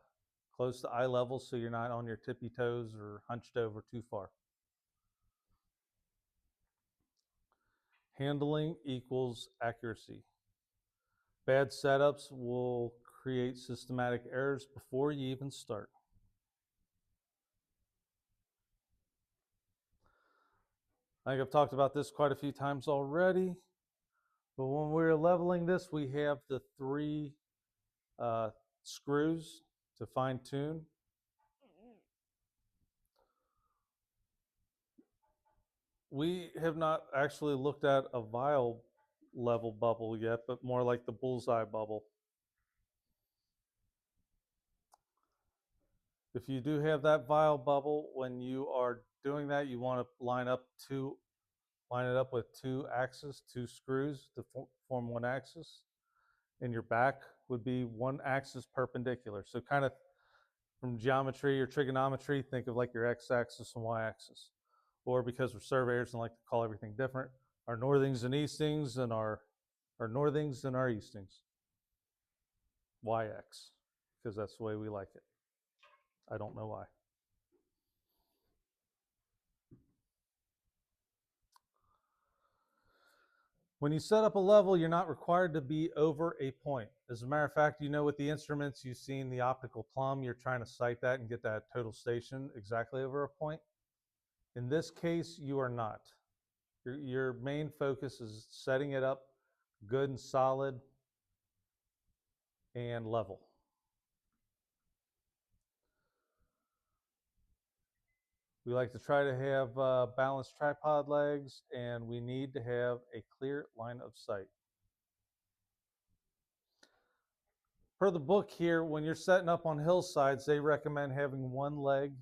close to eye level so you're not on your tippy toes or hunched over too far. Handling equals accuracy. Bad setups will create systematic errors before you even start. I think I've talked about this quite a few times already, but when we're leveling this, we have the 3 screws to fine tune. We have not actually looked at a vial level bubble yet, but more like the bullseye bubble. If you do have that vial bubble, when you are doing that, you want to line it up with 2 axes, 2 screws to form 1 axis. And your back would be 1 axis perpendicular. So kind of from geometry or trigonometry, think of like your x-axis and y-axis. Or because we're surveyors and like to call everything different, our northings and eastings and our northings and our eastings. YX, because that's the way we like it. I don't know why. When you set up a level, you're not required to be over a point. As a matter of fact, you know with the instruments, you've seen the optical plumb, you're trying to sight that and get that total station exactly over a point. In this case, you are not. Your main focus is setting it up good and solid and level. We like to try to have balanced tripod legs, and we need to have a clear line of sight. Per the book here, when you're setting up on hillsides, they recommend having one leg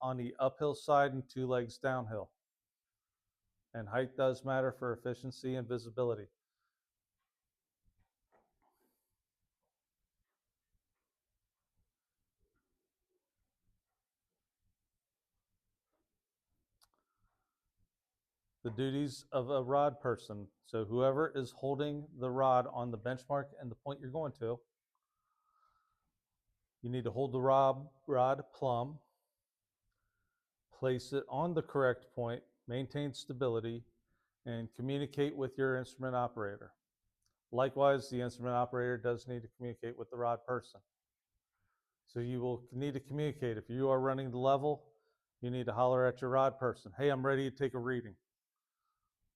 on the uphill side and two legs downhill. And height does matter for efficiency and visibility. The duties of a rod person. So whoever is holding the rod on the benchmark and the point you're going to, you need to hold the rod plumb, place it on the correct point, maintain stability, and communicate with your instrument operator. Likewise, the instrument operator does need to communicate with the rod person. So you will need to communicate. If you are running the level, you need to holler at your rod person. Hey, I'm ready to take a reading.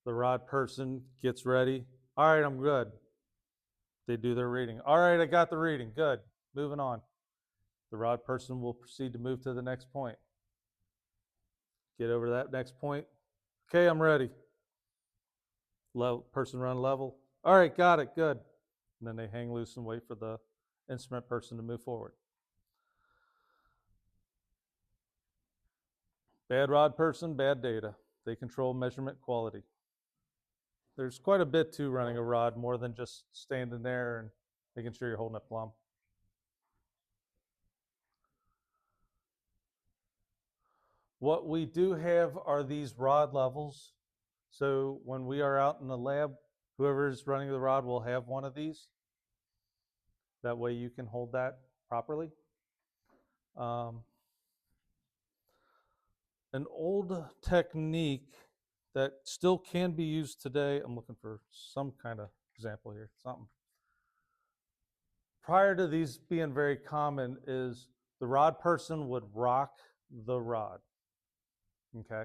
The rod person gets ready. All right, I'm good. They do their reading. All right, I got the reading. Good. Moving on. The rod person will proceed to move to the next point. Get over that next point. Okay, I'm ready. Person run level. All right, got it. Good. And then they hang loose and wait for the instrument person to move forward. Bad rod person, bad data. They control measurement quality. There's quite a bit to running a rod, more than just standing there and making sure you're holding it plumb. What we do have are these rod levels. So when we are out in the lab, whoever's running the rod will have one of these. That way you can hold that properly. An old technique that still can be used today, I'm looking for some kind of example here, something. Prior to these being very common is the rod person would rock the rod. Okay.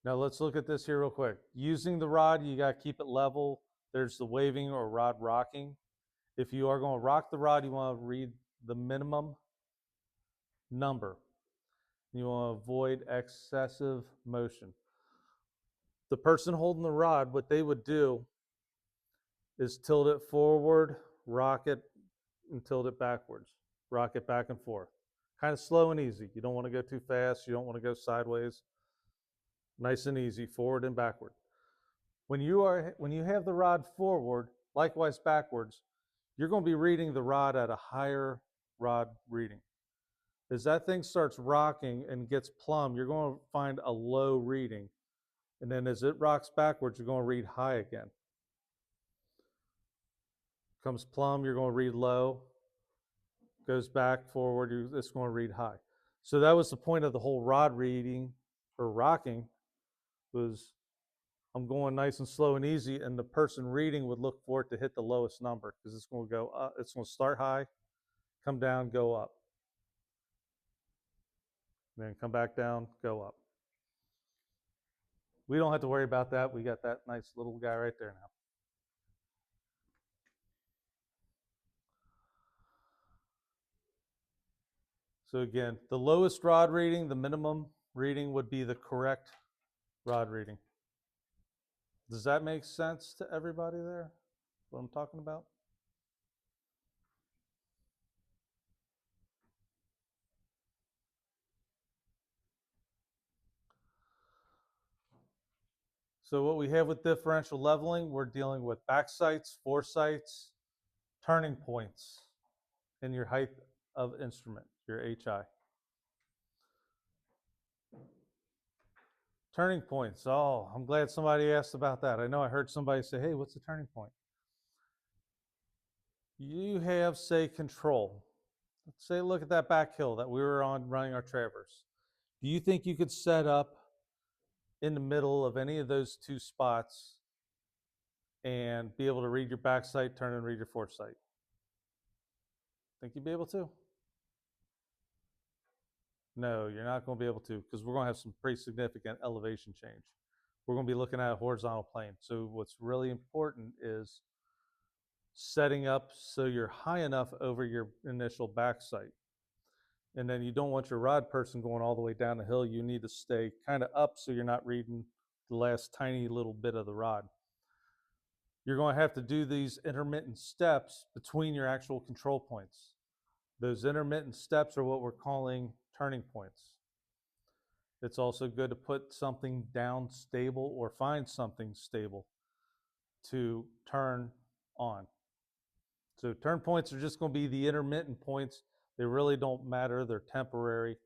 Now let's look at this here real quick. Using the rod, you got to keep it level. There's the waving or rod rocking. If you are going to rock the rod, you want to read the minimum number. You want to avoid excessive motion. The person holding the rod, what they would do is tilt it forward, rock it, and tilt it backwards. Rock it back and forth. Kind of slow and easy. You don't want to go too fast. You don't want to go sideways. Nice and easy, forward and backward. When you have the rod forward, likewise backwards, you're going to be reading the rod at a higher rod reading. As that thing starts rocking and gets plumb, you're going to find a low reading. And then as it rocks backwards, you're going to read high again. Comes plumb, you're going to read low. Goes back, forward, it's going to read high. So that was the point of the whole rod reading or rocking, was I'm going nice and slow and easy, and the person reading would look for it to hit the lowest number because it's going to go up. It's going to start high, come down, go up. Then come back down, go up. We don't have to worry about that. We got that nice little guy right there now. So again, the lowest rod reading, the minimum reading would be the correct rod reading. Does that make sense to everybody there? What I'm talking about? So what we have with differential leveling, we're dealing with back sights, foresights, turning points in your height of instrument, your HI. Turning points. Oh, I'm glad somebody asked about that. I know I heard somebody say, hey, what's the turning point? You have, say, control. Let's say, look at that back hill that we were on running our traverse. Do you think you could set up in the middle of any of those two spots and be able to read your back sight, turn and read your foresight? Think you'd be able to? No, you're not going to be able to, because we're going to have some pretty significant elevation change. We're going to be looking at a horizontal plane. So what's really important is setting up so you're high enough over your initial back sight. And then you don't want your rod person going all the way down the hill. You need to stay kind of up so you're not reading the last tiny little bit of the rod. You're going to have to do these intermittent steps between your actual control points. Those intermittent steps are what we're calling turning points. It's also good to put something down stable or find something stable to turn on. So turn points are just going to be the intermittent points. They really don't matter. They're temporary.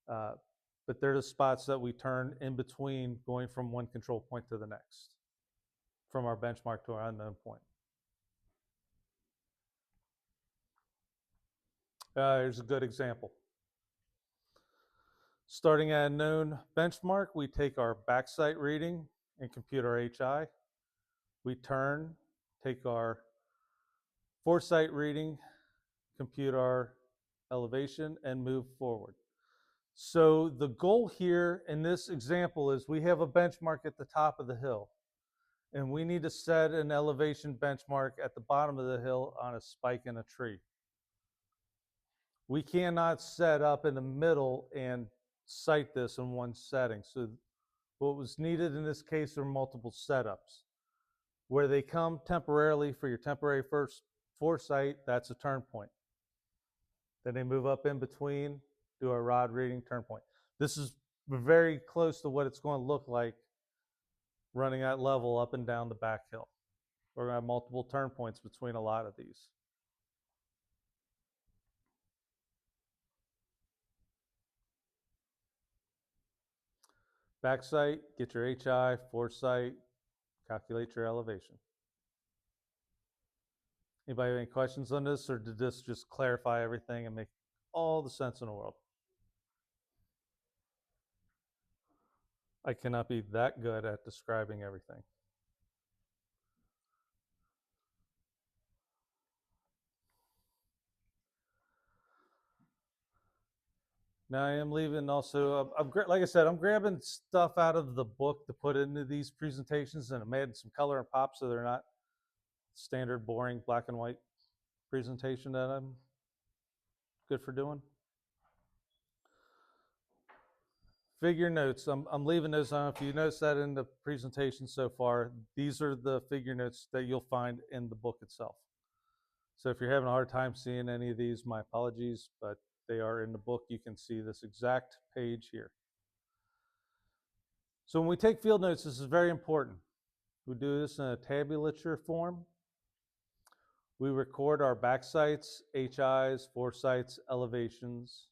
But they're the spots that we turn in between going from one control point to the next, from our benchmark to our unknown point. Here's a good example. Starting at a known benchmark, we take our back sight reading and compute our HI. We turn, take our foresight reading, compute our elevation, and move forward. So the goal here in this example is we have a benchmark at the top of the hill, and we need to set an elevation benchmark at the bottom of the hill on a spike in a tree. We cannot set up in the middle and sight this in one setting. So what was needed in this case are multiple setups. Where they come temporarily for your temporary first foresight, that's a turn point. Then they move up in between, do a rod reading, turn point. This is very close to what it's going to look like running at level up and down the back hill. We're going to have multiple turn points between a lot of these. Back sight, get your HI, foresight, calculate your elevation. Anybody have any questions on this, or did this just clarify everything and make all the sense in the world? I cannot be that good at describing everything. Now I am leaving also, like I said, I'm grabbing stuff out of the book to put into these presentations, and I'm adding some color and pop so they're not standard, boring, black and white presentation that I'm good for doing. Figure notes, I'm leaving those on. If you notice that in the presentation so far, these are the figure notes that you'll find in the book itself. So if you're having a hard time seeing any of these, my apologies, but they are in the book. You can see this exact page here. So when we take field notes, this is very important. We do this in a tabulature form. We record our back sights, HIs, foresights, elevations.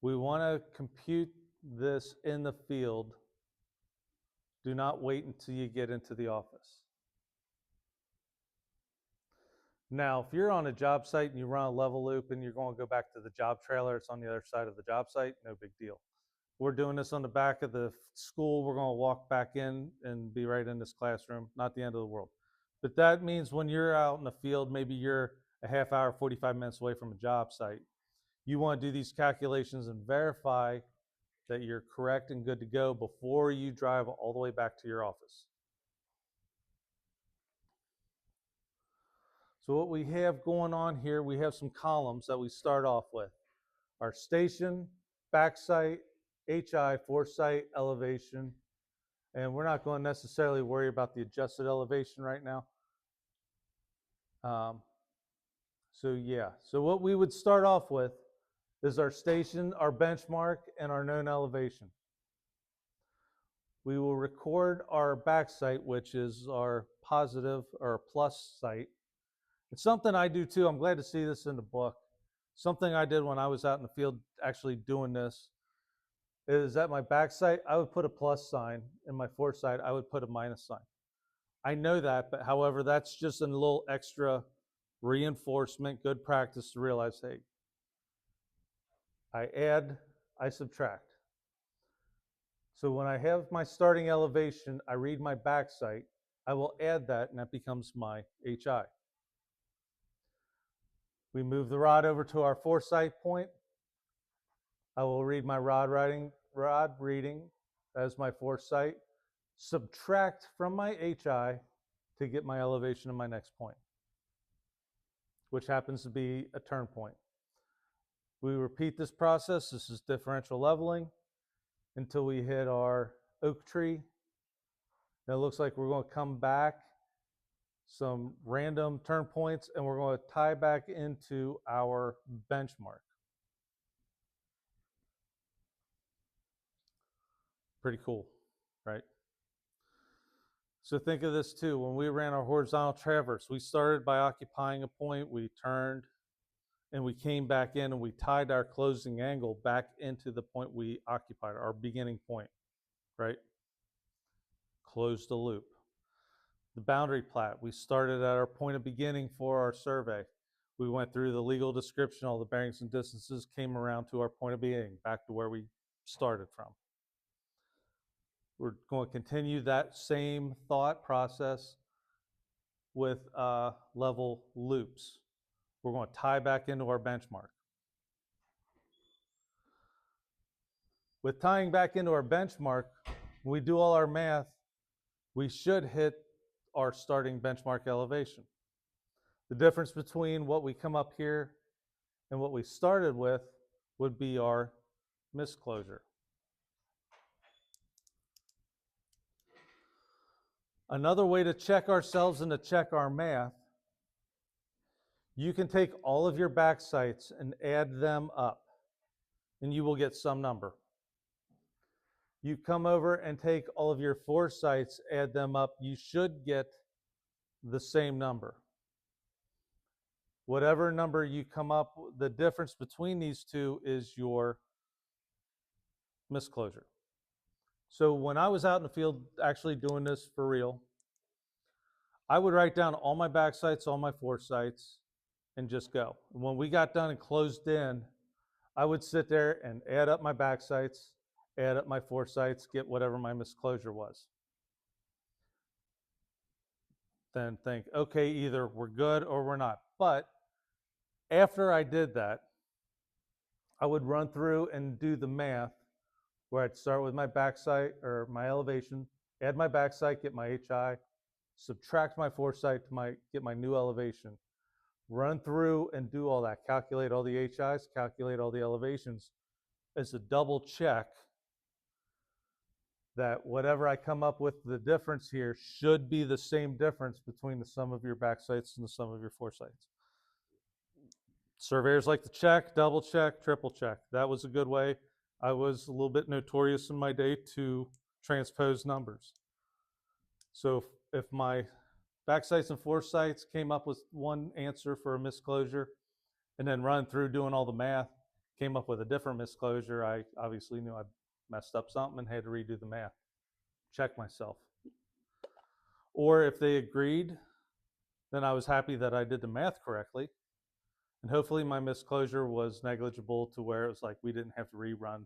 We want to compute this in the field. Do not wait until you get into the office. Now, if you're on a job site and you run a level loop and you're going to go back to the job trailer, it's on the other side of the job site, no big deal. We're doing this on the back of the school. We're going to walk back in and be right in this classroom, not the end of the world. But that means when you're out in the field, maybe you're a half hour, 45 minutes away from a job site, you want to do these calculations and verify that you're correct and good to go before you drive all the way back to your office. So what we have going on here, we have some columns that we start off with. Our station, back sight, HI, foresight, elevation, and we're not going to necessarily worry about the adjusted elevation right now. So what we would start off with is our station, our benchmark, and our known elevation. We will record our back sight, which is our positive or plus sight. It's something I do too. I'm glad to see this in the book. Something I did when I was out in the field actually doing this is at my back sight, I would put a plus sign. In my foresight, I would put a minus sign. I know that, but however, that's just a little extra reinforcement, good practice to realize, hey, I add, I subtract. So when I have my starting elevation, I read my back sight. I will add that, and that becomes my HI. We move the rod over to our foresight point. I will read my rod reading as my foresight, subtract from my HI to get my elevation of my next point, which happens to be a turn point. We repeat this process. This is differential leveling until we hit our oak tree. Now it looks like we're going to come back some random turn points, and we're going to tie back into our benchmark. Pretty cool, right? So think of this too. When we ran our horizontal traverse, we started by occupying a point, we turned, and we came back in and we tied our closing angle back into the point we occupied, our beginning point, right? Closed the loop. The boundary plat, we started at our point of beginning for our survey. We went through the legal description, all the bearings and distances, came around to our point of beginning, back to where we started from. We're going to continue that same thought process with level loops. We're going to tie back into our benchmark. With tying back into our benchmark, when we do all our math, we should hit our starting benchmark elevation. The difference between what we come up here and what we started with would be our misclosure. Another way to check ourselves and to check our math, you can take all of your back sights and add them up, and you will get some number. You come over and take all of your foresights, add them up, you should get the same number. Whatever number you come up, the difference between these two is your misclosure. So when I was out in the field actually doing this for real, I would write down all my back sights, all my foresights, and just go. When we got done and closed in, I would sit there and add up my back sights, add up my foresights, get whatever my misclosure was. Then think, okay, either we're good or we're not. But after I did that, I would run through and do the math where I'd start with my back sight or my elevation, add my back sight, get my HI, subtract my foresight to get my new elevation, run through and do all that, calculate all the HIs, calculate all the elevations as a double check that whatever I come up with, the difference here should be the same difference between the sum of your back sights and the sum of your foresights. Surveyors like to check, double check, triple check. That was a good way. I was a little bit notorious in my day to transpose numbers. So if my back sights and foresights came up with one answer for a misclosure and then run through doing all the math, came up with a different misclosure, I obviously knew I messed up something and had to redo the math, check myself. Or if they agreed, then I was happy that I did the math correctly. And hopefully my misclosure was negligible to where it was like we didn't have to rerun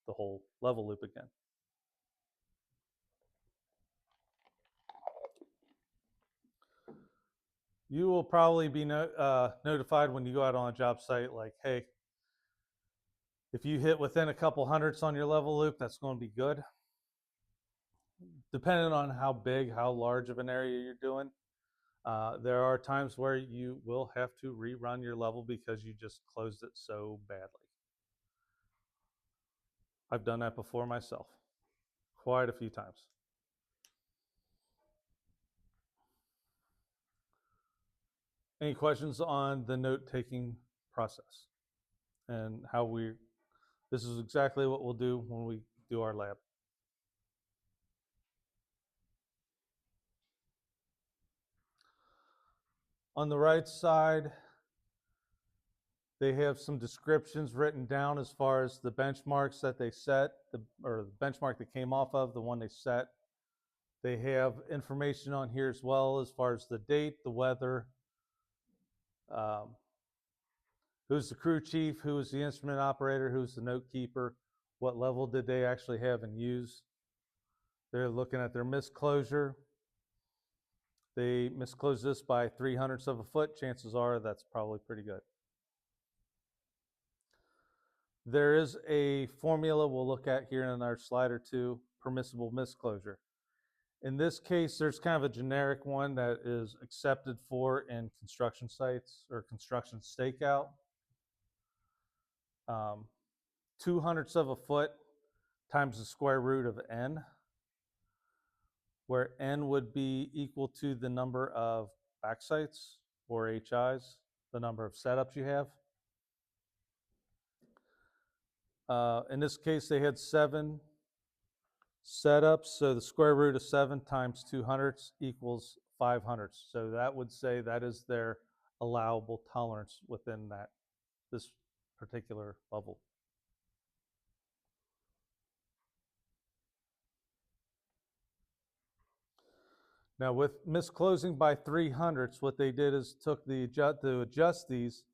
the whole level loop again. You will probably be notified when you go out on a job site like, hey, if you hit within a couple hundredths on your level loop, that's going to be good. Depending on how big, how large of an area you're doing, there are times where you will have to rerun your level because you just closed it so badly. I've done that before myself, quite a few times. Any questions on the note-taking process and how this is exactly what we'll do when we do our lab. On the right side, they have some descriptions written down as far as the benchmarks that they set, or the benchmark that came off of, the one they set. They have information on here as well as far as the date, the weather, who's the crew chief, who was the instrument operator, who's the note keeper, what level did they actually have and use. They're looking at their misclosure. They misclose this by 3/100ths of a foot. Chances are that's probably pretty good. There is a formula we'll look at here in our slide or two, permissible misclosure. In this case, there's kind of a generic one that is accepted for in construction sites or construction stakeout. 2/100ths of a foot times the square root of n, where n would be equal to the number of backsites or HIs, the number of setups you have. In this case, they had 7 setups, so the square root of 7 times 2/100ths equals 5/100ths. So that would say that is their allowable tolerance within this particular level. Now with misclosing by 3/100ths, what they did is took to adjust these,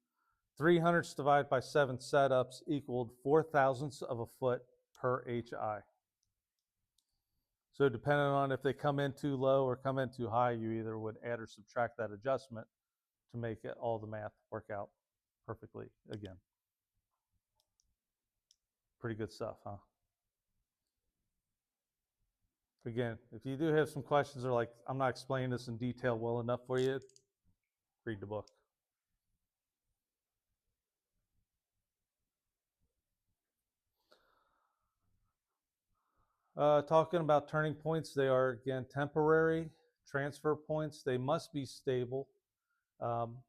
3/100ths divided by 7 setups equaled 4/1000ths of a foot per HI. So depending on if they come in too low or come in too high, you either would add or subtract that adjustment to make all the math work out perfectly again. Pretty good stuff, huh? Again, if you do have some questions or like, I'm not explaining this in detail well enough for you, read the book. Talking about turning points, they are, again, temporary transfer points. They must be stable. Some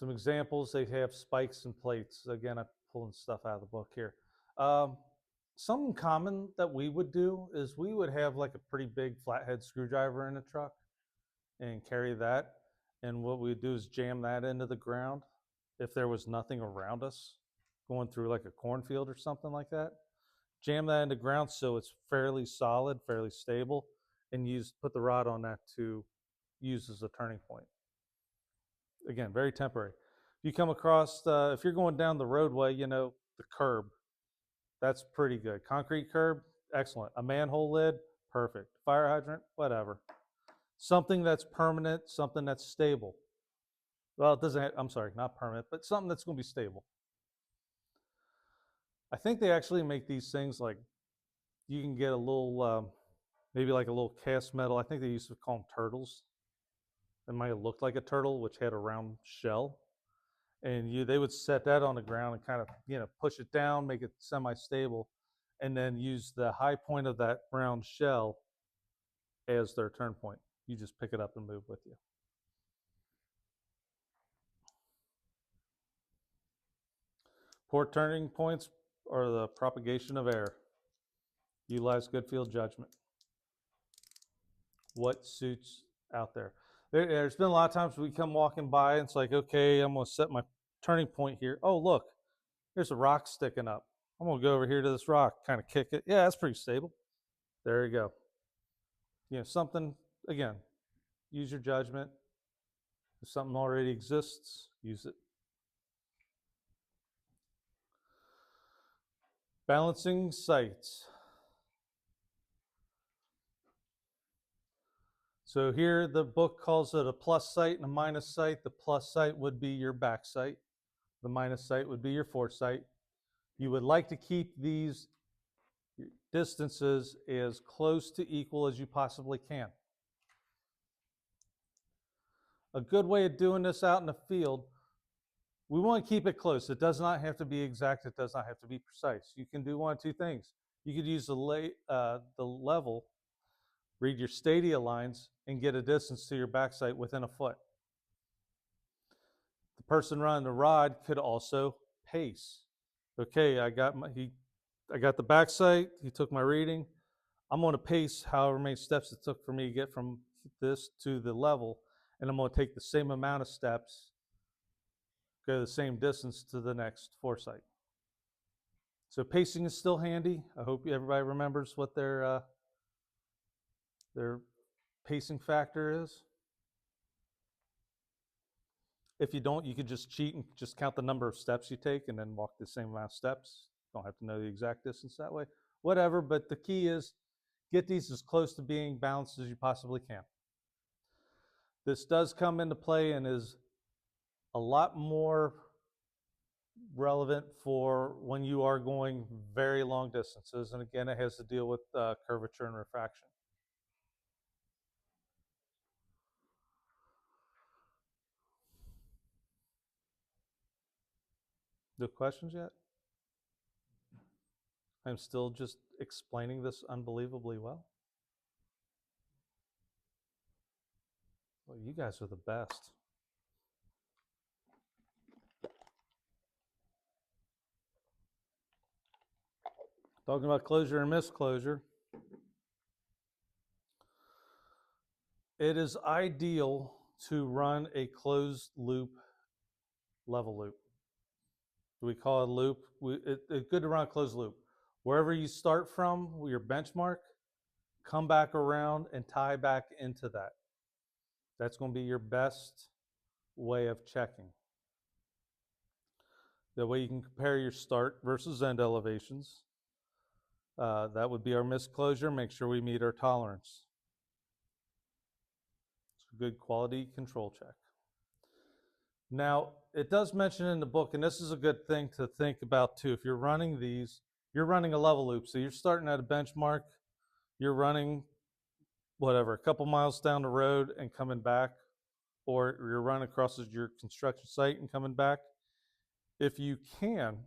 examples, they have spikes and plates. Again, I'm pulling stuff out of the book here. Something common that we would do is we would have like a pretty big flathead screwdriver in the truck and carry that. And what we'd do is jam that into the ground if there was nothing around us going through like a cornfield or something like that. Jam that into ground so it's fairly solid, fairly stable, and put the rod on that to use as a turning point. Again, very temporary. If you come across, if you're going down the roadway, the curb, that's pretty good. Concrete curb, excellent. A manhole lid, perfect. Fire hydrant, whatever. Something that's permanent, something that's stable. Well, it doesn't, I'm sorry, not permanent, but something that's going to be stable. I think they actually make these things like, you can get a little, maybe like a little cast metal. I think they used to call them turtles. It might have looked like a turtle, which had a round shell. And they would set that on the ground and kind of, push it down, make it semi-stable, and then use the high point of that round shell as their turn point. You just pick it up and move with you. Poor turning points are the propagation of error. Utilize good field judgment. What suits out there? There's been a lot of times we come walking by and it's like, okay, I'm going to set my turning point here. Oh, look, there's a rock sticking up. I'm going to go over here to this rock, kind of kick it. Yeah, that's pretty stable. There you go. Something, again, use your judgment. If something already exists, use it. Balancing sites. So here the book calls it a plus site and a minus site. The plus site would be your back site. The minus site would be your fore site. You would like to keep these distances as close to equal as you possibly can. A good way of doing this out in the field, we want to keep it close. It does not have to be exact. It does not have to be precise. You can do one of two things. You could use the level, read your stadia lines, and get a distance to your backside within a foot. The person running the rod could also pace. Okay, I got the backside. He took my reading. I'm going to pace however many steps it took for me to get from this to the level, and I'm going to take the same amount of steps, go the same distance to the next foresight. So pacing is still handy. I hope everybody remembers what their pacing factor is. If you don't, you could just cheat and just count the number of steps you take and then walk the same amount of steps. Don't have to know the exact distance that way. Whatever, but the key is get these as close to being balanced as you possibly can. This does come into play and is a lot more relevant for when you are going very long distances. And again, it has to deal with curvature and refraction. No questions yet? I'm still just explaining this unbelievably well. Well, you guys are the best. Talking about closure and misclosure, it is ideal to run a closed loop level loop. We call it a loop. It's good to run a closed loop. Wherever you start from, your benchmark, come back around and tie back into that. That's going to be your best way of checking. That way you can compare your start versus end elevations. That would be our misclosure. Make sure we meet our tolerance. It's a good quality control check. Now, it does mention in the book, and this is a good thing to think about too. If you're running these, you're running a level loop. So you're starting at a benchmark, you're running whatever, a couple miles down the road and coming back, or you're running across your construction site and coming back. If you can,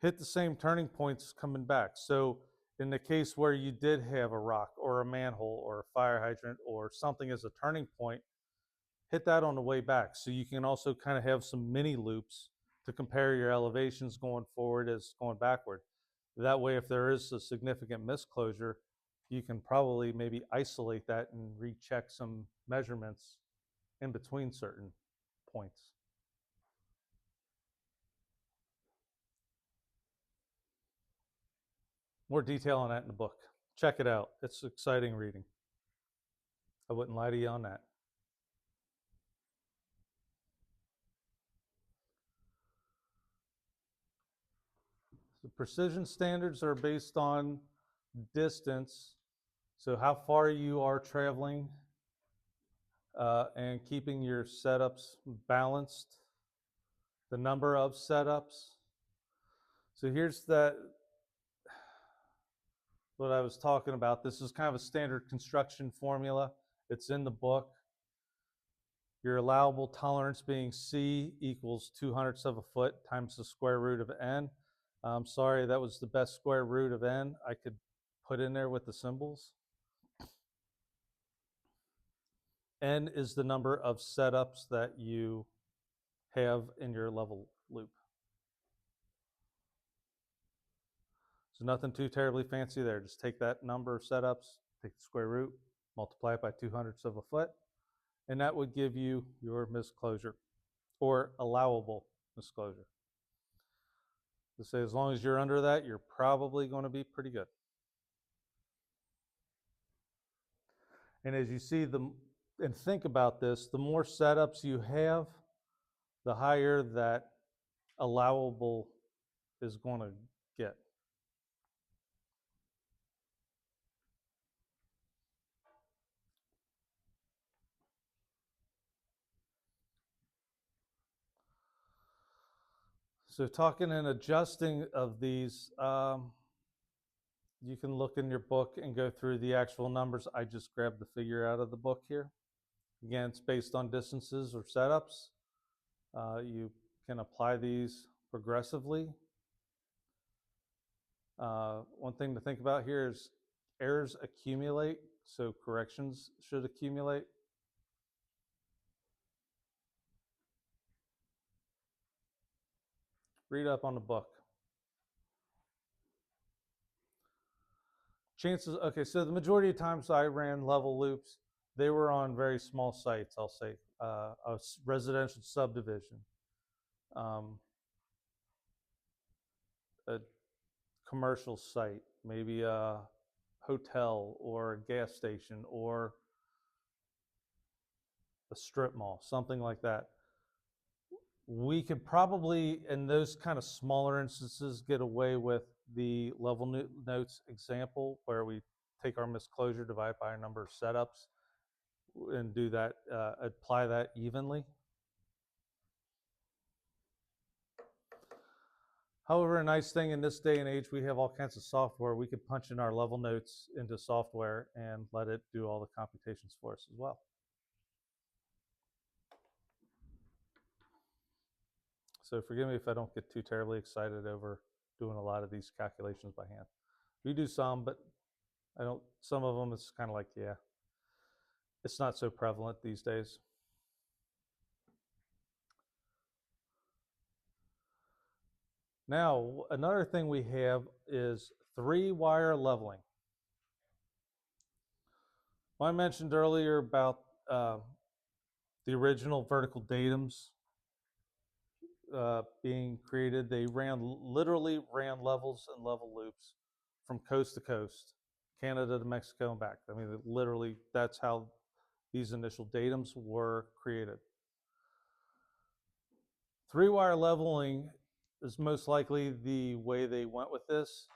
hit the same turning points coming back. So in the case where you did have a rock or a manhole or a fire hydrant or something as a turning point, hit that on the way back. So you can also kind of have some mini loops to compare your elevations going forward as going backward. That way, if there is a significant misclosure, you can probably maybe isolate that and recheck some measurements in between certain points. More detail on that in the book. Check it out. It's exciting reading. I wouldn't lie to you on that. The precision standards are based on distance, so how far you are traveling and keeping your setups balanced, the number of setups. So here's that, what I was talking about. This is kind of a standard construction formula. It's in the book. Your allowable tolerance being C equals 200ths of a foot times the square root of n. I'm sorry, that was the best square root of n I could put in there with the symbols. N is the number of setups that you have in your level loop. So nothing too terribly fancy there. Just take that number of setups, take the square root, multiply it by 200ths of a foot, and that would give you your misclosure or allowable misclosure. To say as long as you're under that, you're probably going to be pretty good. And as you see and think about this, the more setups you have, the higher that allowable is going to get. So talking and adjusting of these, you can look in your book and go through the actual numbers. I just grabbed the figure out of the book here. Again, it's based on distances or setups. You can apply these progressively. One thing to think about here is errors accumulate, so corrections should accumulate. Read up on the book. Chances, okay, so the majority of times I ran level loops, they were on very small sites, I'll say, a residential subdivision, a commercial site, maybe a hotel or a gas station or a strip mall, something like that. We could probably, in those kind of smaller instances, get away with the level notes example where we take our misclosure, divide by our number of setups, and do that, apply that evenly. However, a nice thing in this day and age, we have all kinds of software. We could punch in our level notes into software and let it do all the computations for us as well. So forgive me if I don't get too terribly excited over doing a lot of these calculations by hand. We do some, but I don't. Some of them, it's kind of like, yeah, it's not so prevalent these days. Now, another thing we have is 3-wire leveling. Well, I mentioned earlier about the original vertical datums being created. They literally ran levels and level loops from coast to coast, Canada to Mexico and back. I mean, literally, that's how these initial datums were created. 3-wire leveling is most likely the way they went with this.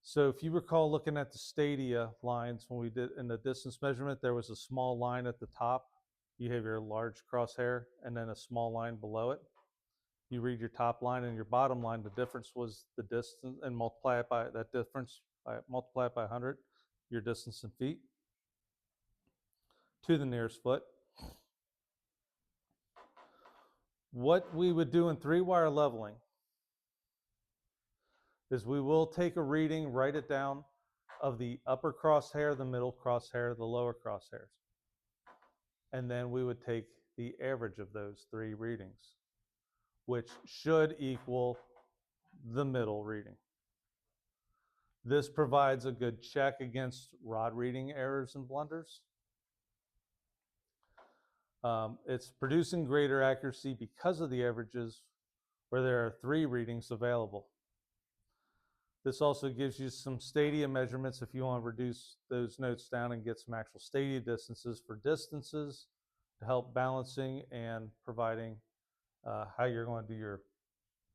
So if you recall looking at the stadia lines when we did in the distance measurement, there was a small line at the top. You have your large crosshair and then a small line below it. You read your top line and your bottom line, the difference was the distance, and multiply it by that difference, multiply it by 100, your distance in feet to the nearest foot. What we would do in 3-wire leveling is we will take a reading, write it down, of the upper crosshair, the middle crosshair, the lower crosshairs. And then we would take the average of those 3 readings, which should equal the middle reading. This provides a good check against rod reading errors and blunders. It's producing greater accuracy because of the averages where there are 3 readings available. This also gives you some stadia measurements if you want to reduce those notes down and get some actual stadia distances for distances to help balancing and providing how you're going to do your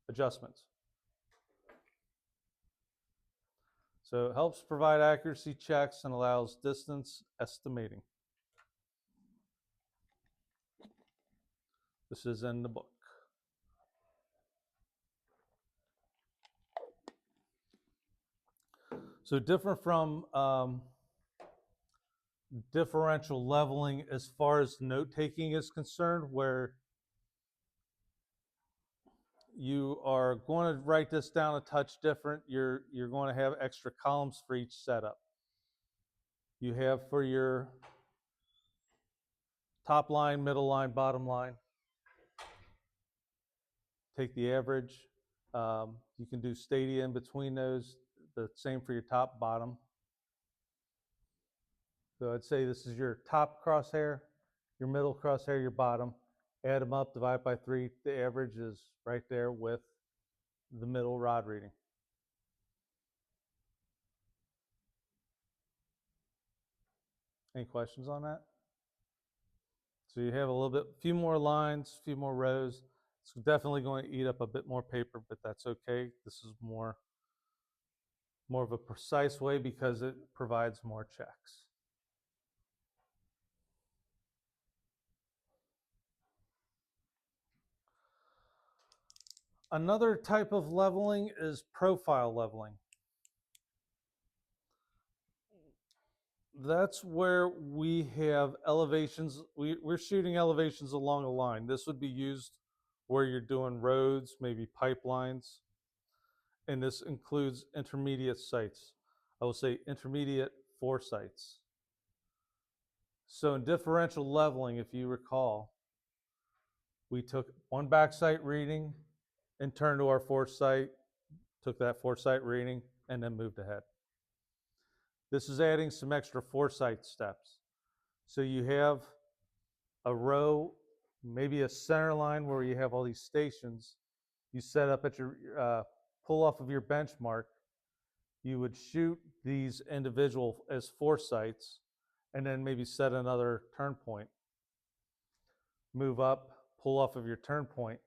adjustments. So it helps provide accuracy checks and allows distance estimating. This is in the book. So different from differential leveling as far as note taking is concerned, where you are going to write this down a touch different. You're going to have extra columns for each setup. You have for your top line, middle line, bottom line. Take the average. You can do stadia in between those. The same for your top, bottom. So I'd say this is your top crosshair, your middle crosshair, your bottom. Add them up, divide by 3. The average is right there with the middle rod reading. Any questions on that? So you have a little bit, few more lines, few more rows. It's definitely going to eat up a bit more paper, but that's okay. This is more of a precise way because it provides more checks. Another type of leveling is profile leveling. That's where we have elevations. We're shooting elevations along a line. This would be used where you're doing roads, maybe pipelines, and this includes intermediate sites. I will say intermediate foresights. So in differential leveling, if you recall, we took one backsite reading and turned to our foresight, took that foresight reading, and then moved ahead. This is adding some extra foresight steps. So you have a row, maybe a center line where you have all these stations. You set up at your, pull off of your benchmark. You would shoot these individual as foresights and then maybe set another turn point. Move up, pull off of your turn point,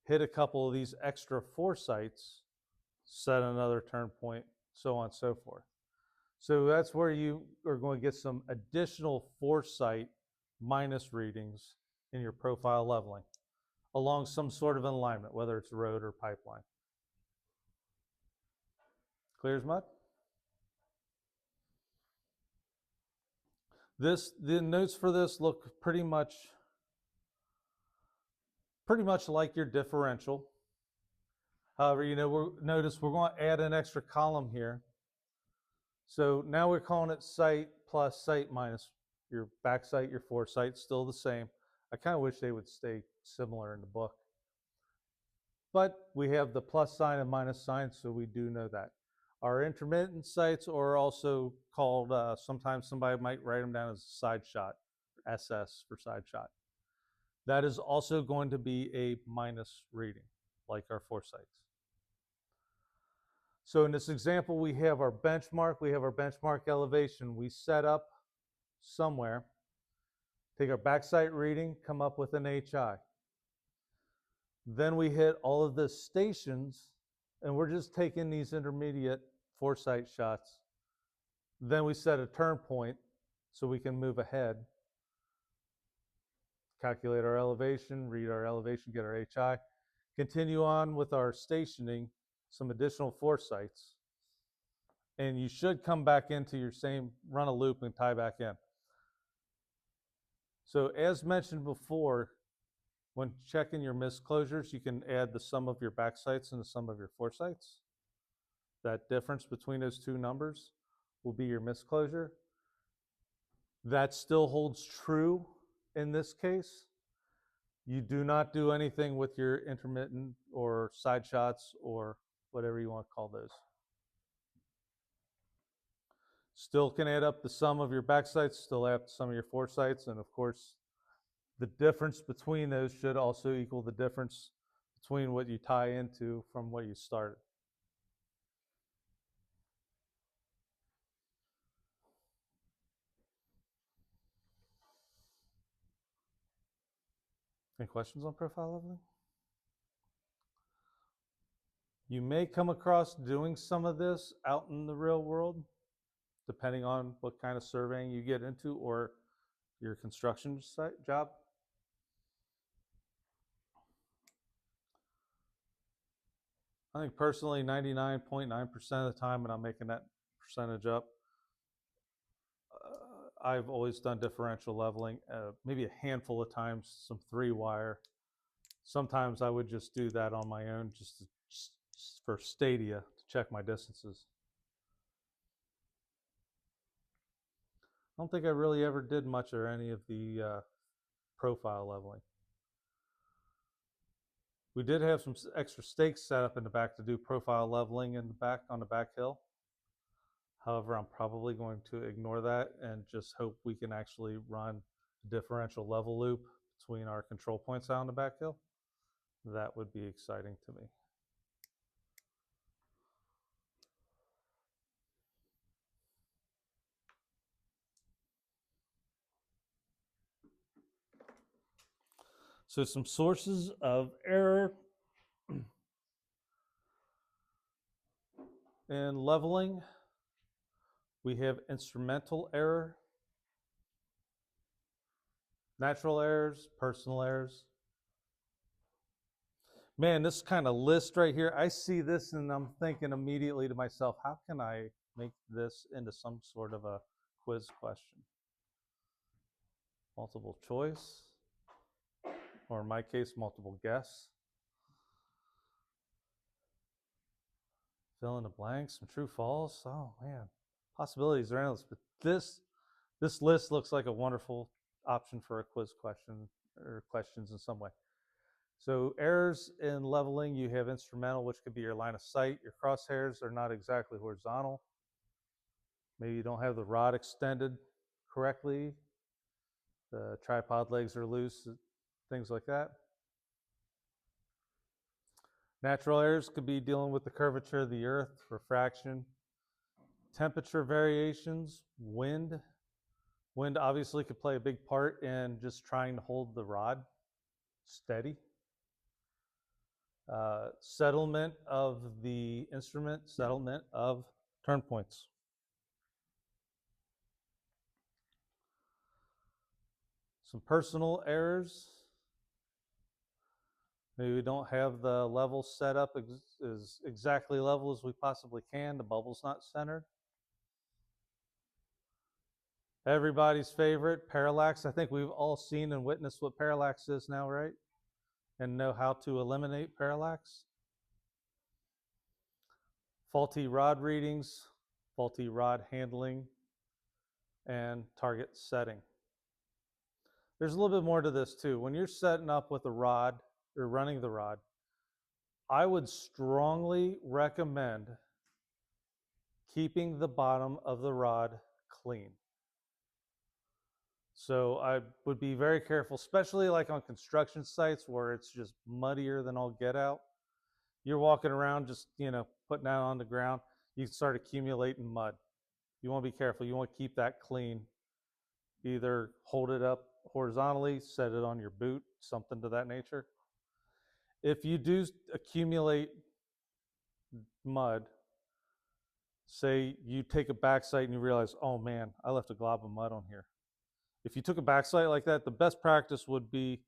hit a couple of these extra foresights, set another turn point, so on and so forth. So that's where you are going to get some additional foresight minus readings in your profile leveling along some sort of alignment, whether it's road or pipeline. Clear as mud? The notes for this look pretty much like your differential. However, notice we're going to add an extra column here. So now we're calling it sight plus sight minus your back sight, your foresight, still the same. I kind of wish they would stay similar in the book. But we have the plus sign and minus sign, so we do know that. Our intermittent sights are also called, sometimes somebody might write them down as side shot, SS for side shot. That is also going to be a minus reading, like our foresights. So in this example, we have our benchmark elevation. We set up somewhere, take our back sight reading, come up with an HI. Then we hit all of the stations, and we're just taking these intermediate foresight shots. Then we set a turn point so we can move ahead, calculate our elevation, read our elevation, get our HI, continue on with our stationing, some additional foresights, and you should come back into your same, run a loop and tie back in. So as mentioned before, when checking your missed closures, you can add the sum of your back sights and the sum of your foresights. That difference between those two numbers will be your missed closure. That still holds true in this case. You do not do anything with your intermittent or side shots or whatever you want to call those. Still can add up the sum of your back sights, still add up the sum of your foresights, and of course, the difference between those should also equal the difference between what you tie into from what you started. Any questions on profile leveling? You may come across doing some of this out in the real world, depending on what kind of surveying you get into or your construction site job. I think personally 99.9% of the time, and I'm making that percentage up, I've always done differential leveling, maybe a handful of times, some 3-wire. Sometimes I would just do that on my own just for stadia to check my distances. I don't think I really ever did much or any of the profile leveling. We did have some extra stakes set up in the back to do profile leveling in the back on the back hill. However, I'm probably going to ignore that and just hope we can actually run a differential level loop between our control points out on the back hill. That would be exciting to me. So some sources of error in leveling. We have instrumental error, natural errors, personal errors. Man, this kind of list right here, I see this and I'm thinking immediately to myself, how can I make this into some sort of a quiz question? Multiple choice, or in my case, multiple guess. Fill in the blanks, some true false. Oh man, possibilities are endless. But this list looks like a wonderful option for a quiz question or questions in some way. So errors in leveling, you have instrumental, which could be your line of sight. Your crosshairs are not exactly horizontal. Maybe you don't have the rod extended correctly. The tripod legs are loose, things like that. Natural errors could be dealing with the curvature of the earth, refraction, temperature variations, wind. Wind obviously could play a big part in just trying to hold the rod steady. settlement of the instrument, settlement of turn points. Some personal errors. Maybe we don't have the level set up as exactly level as we possibly can. The bubble's not centered. Everybody's favorite, parallax. I think we've all seen and witnessed what parallax is now, right? And know how to eliminate parallax. Faulty rod readings, faulty rod handling, and target setting. There's a little bit more to this too. When you're setting up with a rod or running the rod, I would strongly recommend keeping the bottom of the rod clean. So I would be very careful, especially like on construction sites where it's just muddier than all get out. You're walking around just, putting that on the ground, you start accumulating mud. You want to be careful. You want to keep that clean. Either hold it up horizontally, set it on your boot, something to that nature. If you do accumulate mud, say you take a backside and you realize, oh man, I left a glob of mud on here. If you took a backside like that, the best practice would be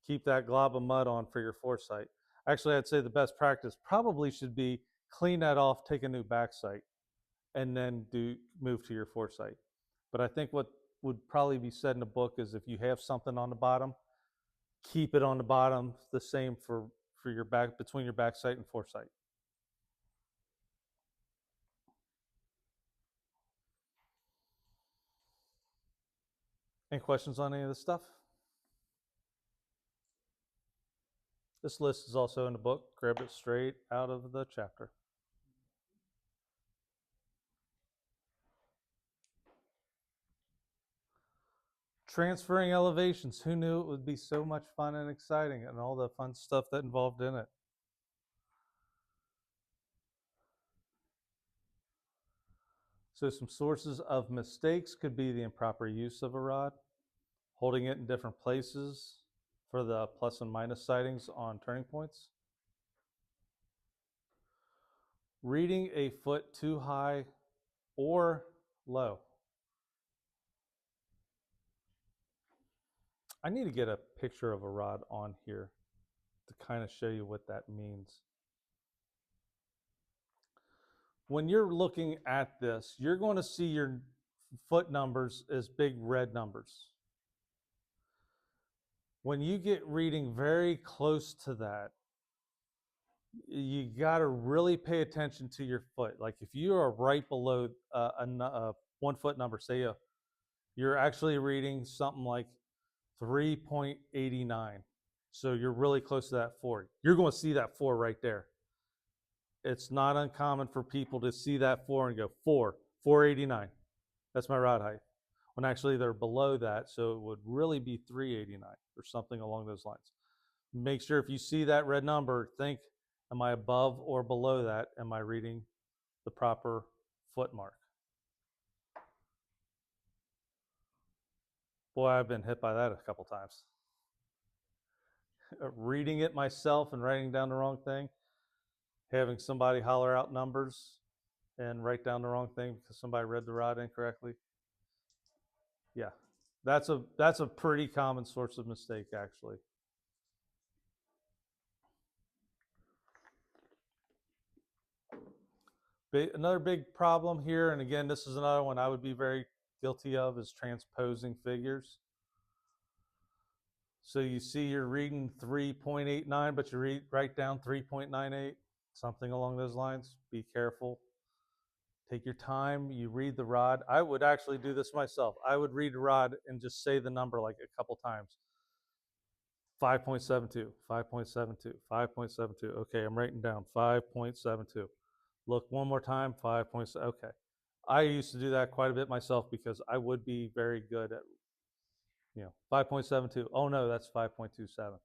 keep that glob of mud on for your foresight. Actually, I'd say the best practice probably should be clean that off, take a new backside, and then move to your foresight. But I think what would probably be said in the book is if you have something on the bottom, keep it on the bottom the same for your back, between your backside and foresight. Any questions on any of this stuff? This list is also in the book. Grab it straight out of the chapter. Transferring elevations. Who knew it would be so much fun and exciting, and all the fun stuff that involved in it? So some sources of mistakes could be the improper use of a rod, holding it in different places for the plus and minus sightings on turning points, reading a foot too high or low. I need to get a picture of a rod on here to kind of show you what that means. When you're looking at this, you're going to see your foot numbers as big red numbers. When you get reading very close to that, you got to really pay attention to your foot. Like if you are right below a 1 foot number, say you're actually reading something like 3.89. So you're really close to that 4. You're going to see that 4 right there. It's not uncommon for people to see that 4 and go 489. That's my rod height. When actually they're below that, so it would really be 389 or something along those lines. Make sure if you see that red number, think, am I above or below that? Am I reading the proper foot mark? Boy, I've been hit by that a couple times. Reading it myself and writing down the wrong thing, having somebody holler out numbers and write down the wrong thing because somebody read the rod incorrectly. Yeah, that's a pretty common source of mistake, actually. Another big problem here, and again, this is another one I would be very guilty of, is transposing figures. So you see you're reading 3.89, but you write down 3.98, something along those lines. Be careful. Take your time. You read the rod. I would actually do this myself. I would read the rod and just say the number like a couple times. 5.72, 5.72, 5.72. Okay, I'm writing down 5.72. Look one more time, 5.7. Okay. I used to do that quite a bit myself because I would be very good at, 5.72. Oh no, that's 5.27.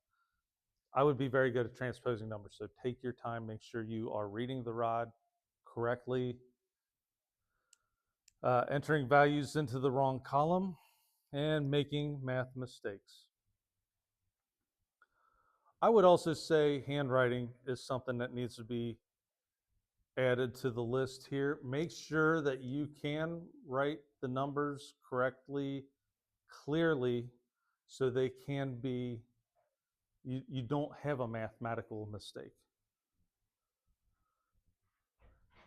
I would be very good at transposing numbers. So take your time, make sure you are reading the rod correctly, entering values into the wrong column, and making math mistakes. I would also say handwriting is something that needs to be added to the list here. Make sure that you can write the numbers correctly, clearly, so they can be, you don't have a mathematical mistake.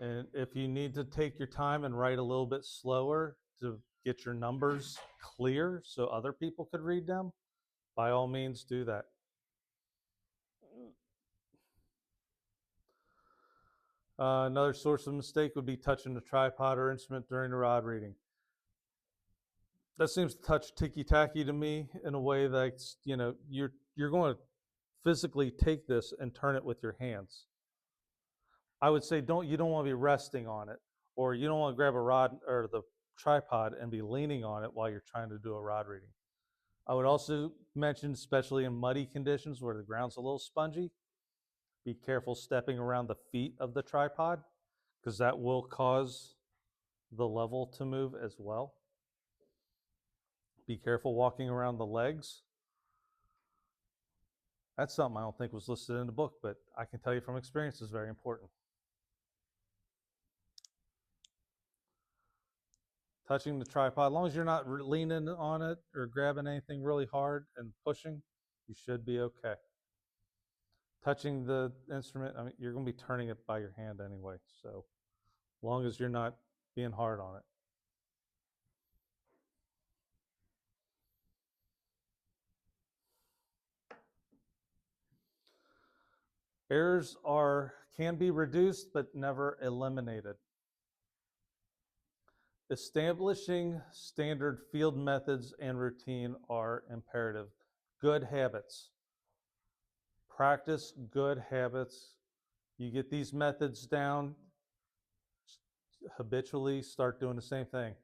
And if you need to take your time and write a little bit slower to get your numbers clear so other people could read them, by all means do that. Another source of mistake would be touching the tripod or instrument during the rod reading. That seems to touch ticky-tacky to me in a way that, you're going to physically take this and turn it with your hands. I would say you don't want to be resting on it, or you don't want to grab a rod or the tripod and be leaning on it while you're trying to do a rod reading. I would also mention, especially in muddy conditions where the ground's a little spongy, be careful stepping around the feet of the tripod because that will cause the level to move as well. Be careful walking around the legs. That's something I don't think was listed in the book, but I can tell you from experience is very important. Touching the tripod, as long as you're not leaning on it or grabbing anything really hard and pushing, you should be okay. Touching the instrument, I mean, you're going to be turning it by your hand anyway, so as long as you're not being hard on it. Errors can be reduced but never eliminated. Establishing standard field methods and routine are imperative. Good habits. Practice good habits. You get these methods down, habitually start doing the same thing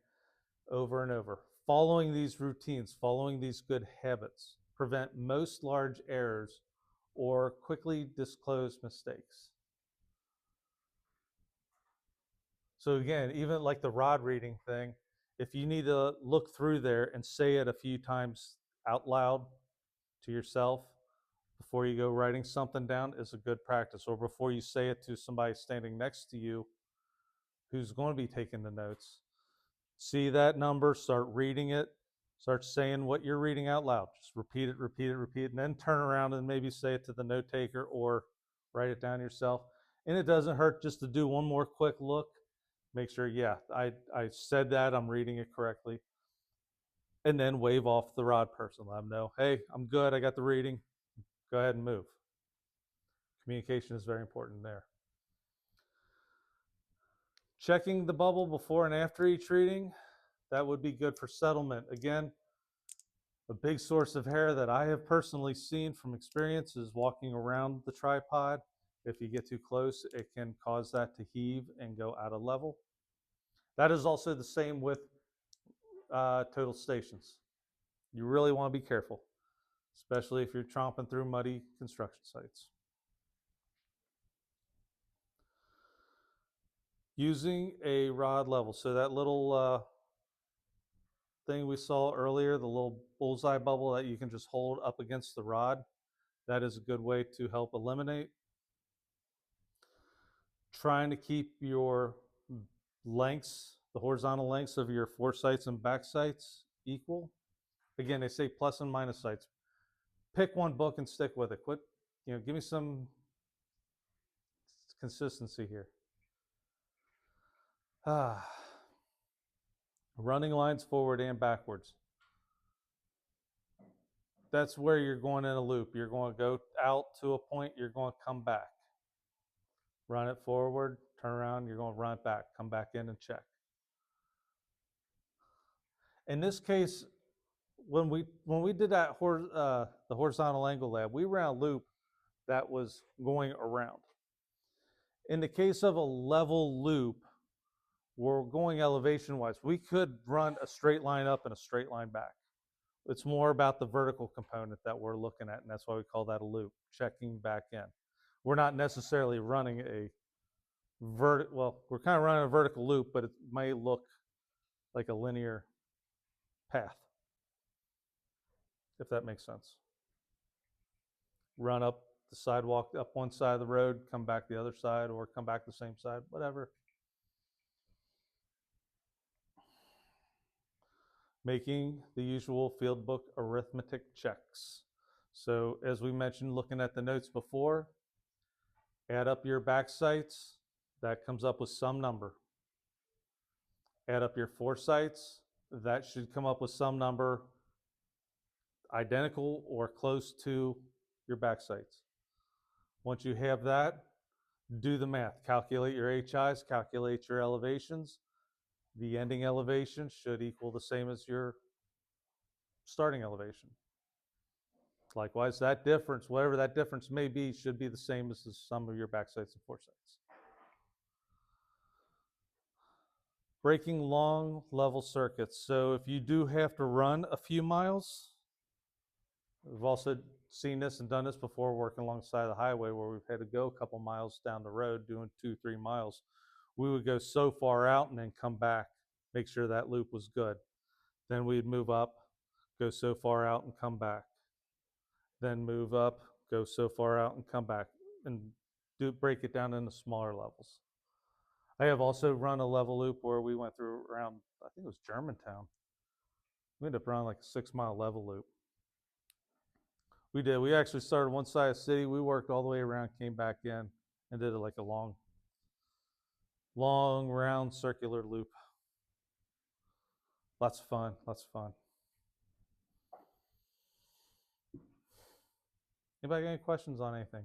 over and over. Following these routines, following these good habits, prevent most large errors or quickly disclose mistakes. So again, even like the rod reading thing, if you need to look through there and say it a few times out loud to yourself before you go writing something down is a good practice. Or before you say it to somebody standing next to you who's going to be taking the notes. See that number, start reading it, start saying what you're reading out loud. Just repeat it, repeat it, repeat it, and then turn around and maybe say it to the note taker or write it down yourself. And it doesn't hurt just to do one more quick look. Make sure, yeah, I said that, I'm reading it correctly. And then wave off the rod person. Let them know, hey, I'm good, I got the reading. Go ahead and move. Communication is very important there. Checking the bubble before and after each reading, that would be good for settlement. Again, a big source of hair that I have personally seen from experience is walking around the tripod. If you get too close, it can cause that to heave and go out of level. That is also the same with total stations. You really want to be careful, especially if you're tromping through muddy construction sites. Using a rod level. So that little thing we saw earlier, the little bullseye bubble that you can just hold up against the rod, that is a good way to help eliminate. Trying to keep your lengths, the horizontal lengths of your foresights and backsights equal. Again, they say plus and minus sights. Pick one book and stick with it. Quit, give me some consistency here. Running lines forward and backwards. That's where you're going in a loop. You're going to go out to a point, you're going to come back. Run it forward, turn around, you're going to run it back, come back in and check. In this case, when we did that the horizontal angle lab, we ran a loop that was going around. In the case of a level loop, we're going elevation wise. We could run a straight line up and a straight line back. It's more about the vertical component that we're looking at, and that's why we call that a loop, checking back in. We're not necessarily running a well, we're kind of running a vertical loop, but it may look like a linear path, if that makes sense. run up the sidewalk, up one side of the road, come back the other side, or come back the same side, whatever. Making the usual field book arithmetic checks. So as we mentioned, looking at the notes before, add up your back sights, that comes up with some number. Add up your foresights, that should come up with some number identical or close to your back sights. Once you have that, do the math. Calculate your HIs, calculate your elevations. The ending elevation should equal the same as your starting elevation. Likewise, that difference, whatever that difference may be, should be the same as the sum of your back sights and foresights. Breaking long level circuits. So if you do have to run a few miles, we've also seen this and done this before working alongside the highway where we've had to go a couple miles down the road doing 2-3 miles. We would go so far out and then come back, make sure that loop was good. Then we'd move up, go so far out and come back. Then move up, go so far out and come back, and break it down into smaller levels. I have also run a level loop where we went through around, I think it was Germantown. We ended up running like a 6-mile level loop. We did. We actually started one side of the city. We worked all the way around, came back in, and did like a long, round, circular loop. Lots of fun. Lots of fun. Anybody got any questions on anything?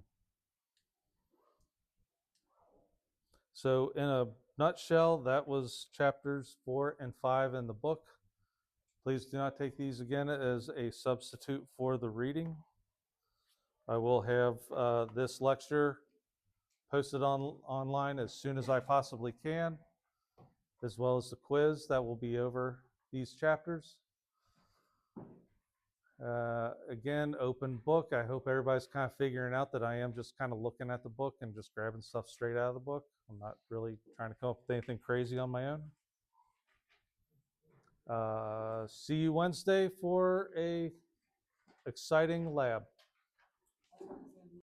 So in a nutshell, that was chapters 4 and 5 in the book. Please do not take these again as a substitute for the reading. I will have this lecture posted online as soon as I possibly can, as well as the quiz that will be over these chapters. Again, open book. I hope everybody's kind of figuring out that I am just kind of looking at the book and just grabbing stuff straight out of the book. I'm not really trying to come up with anything crazy on my own. See you Wednesday for a exciting lab.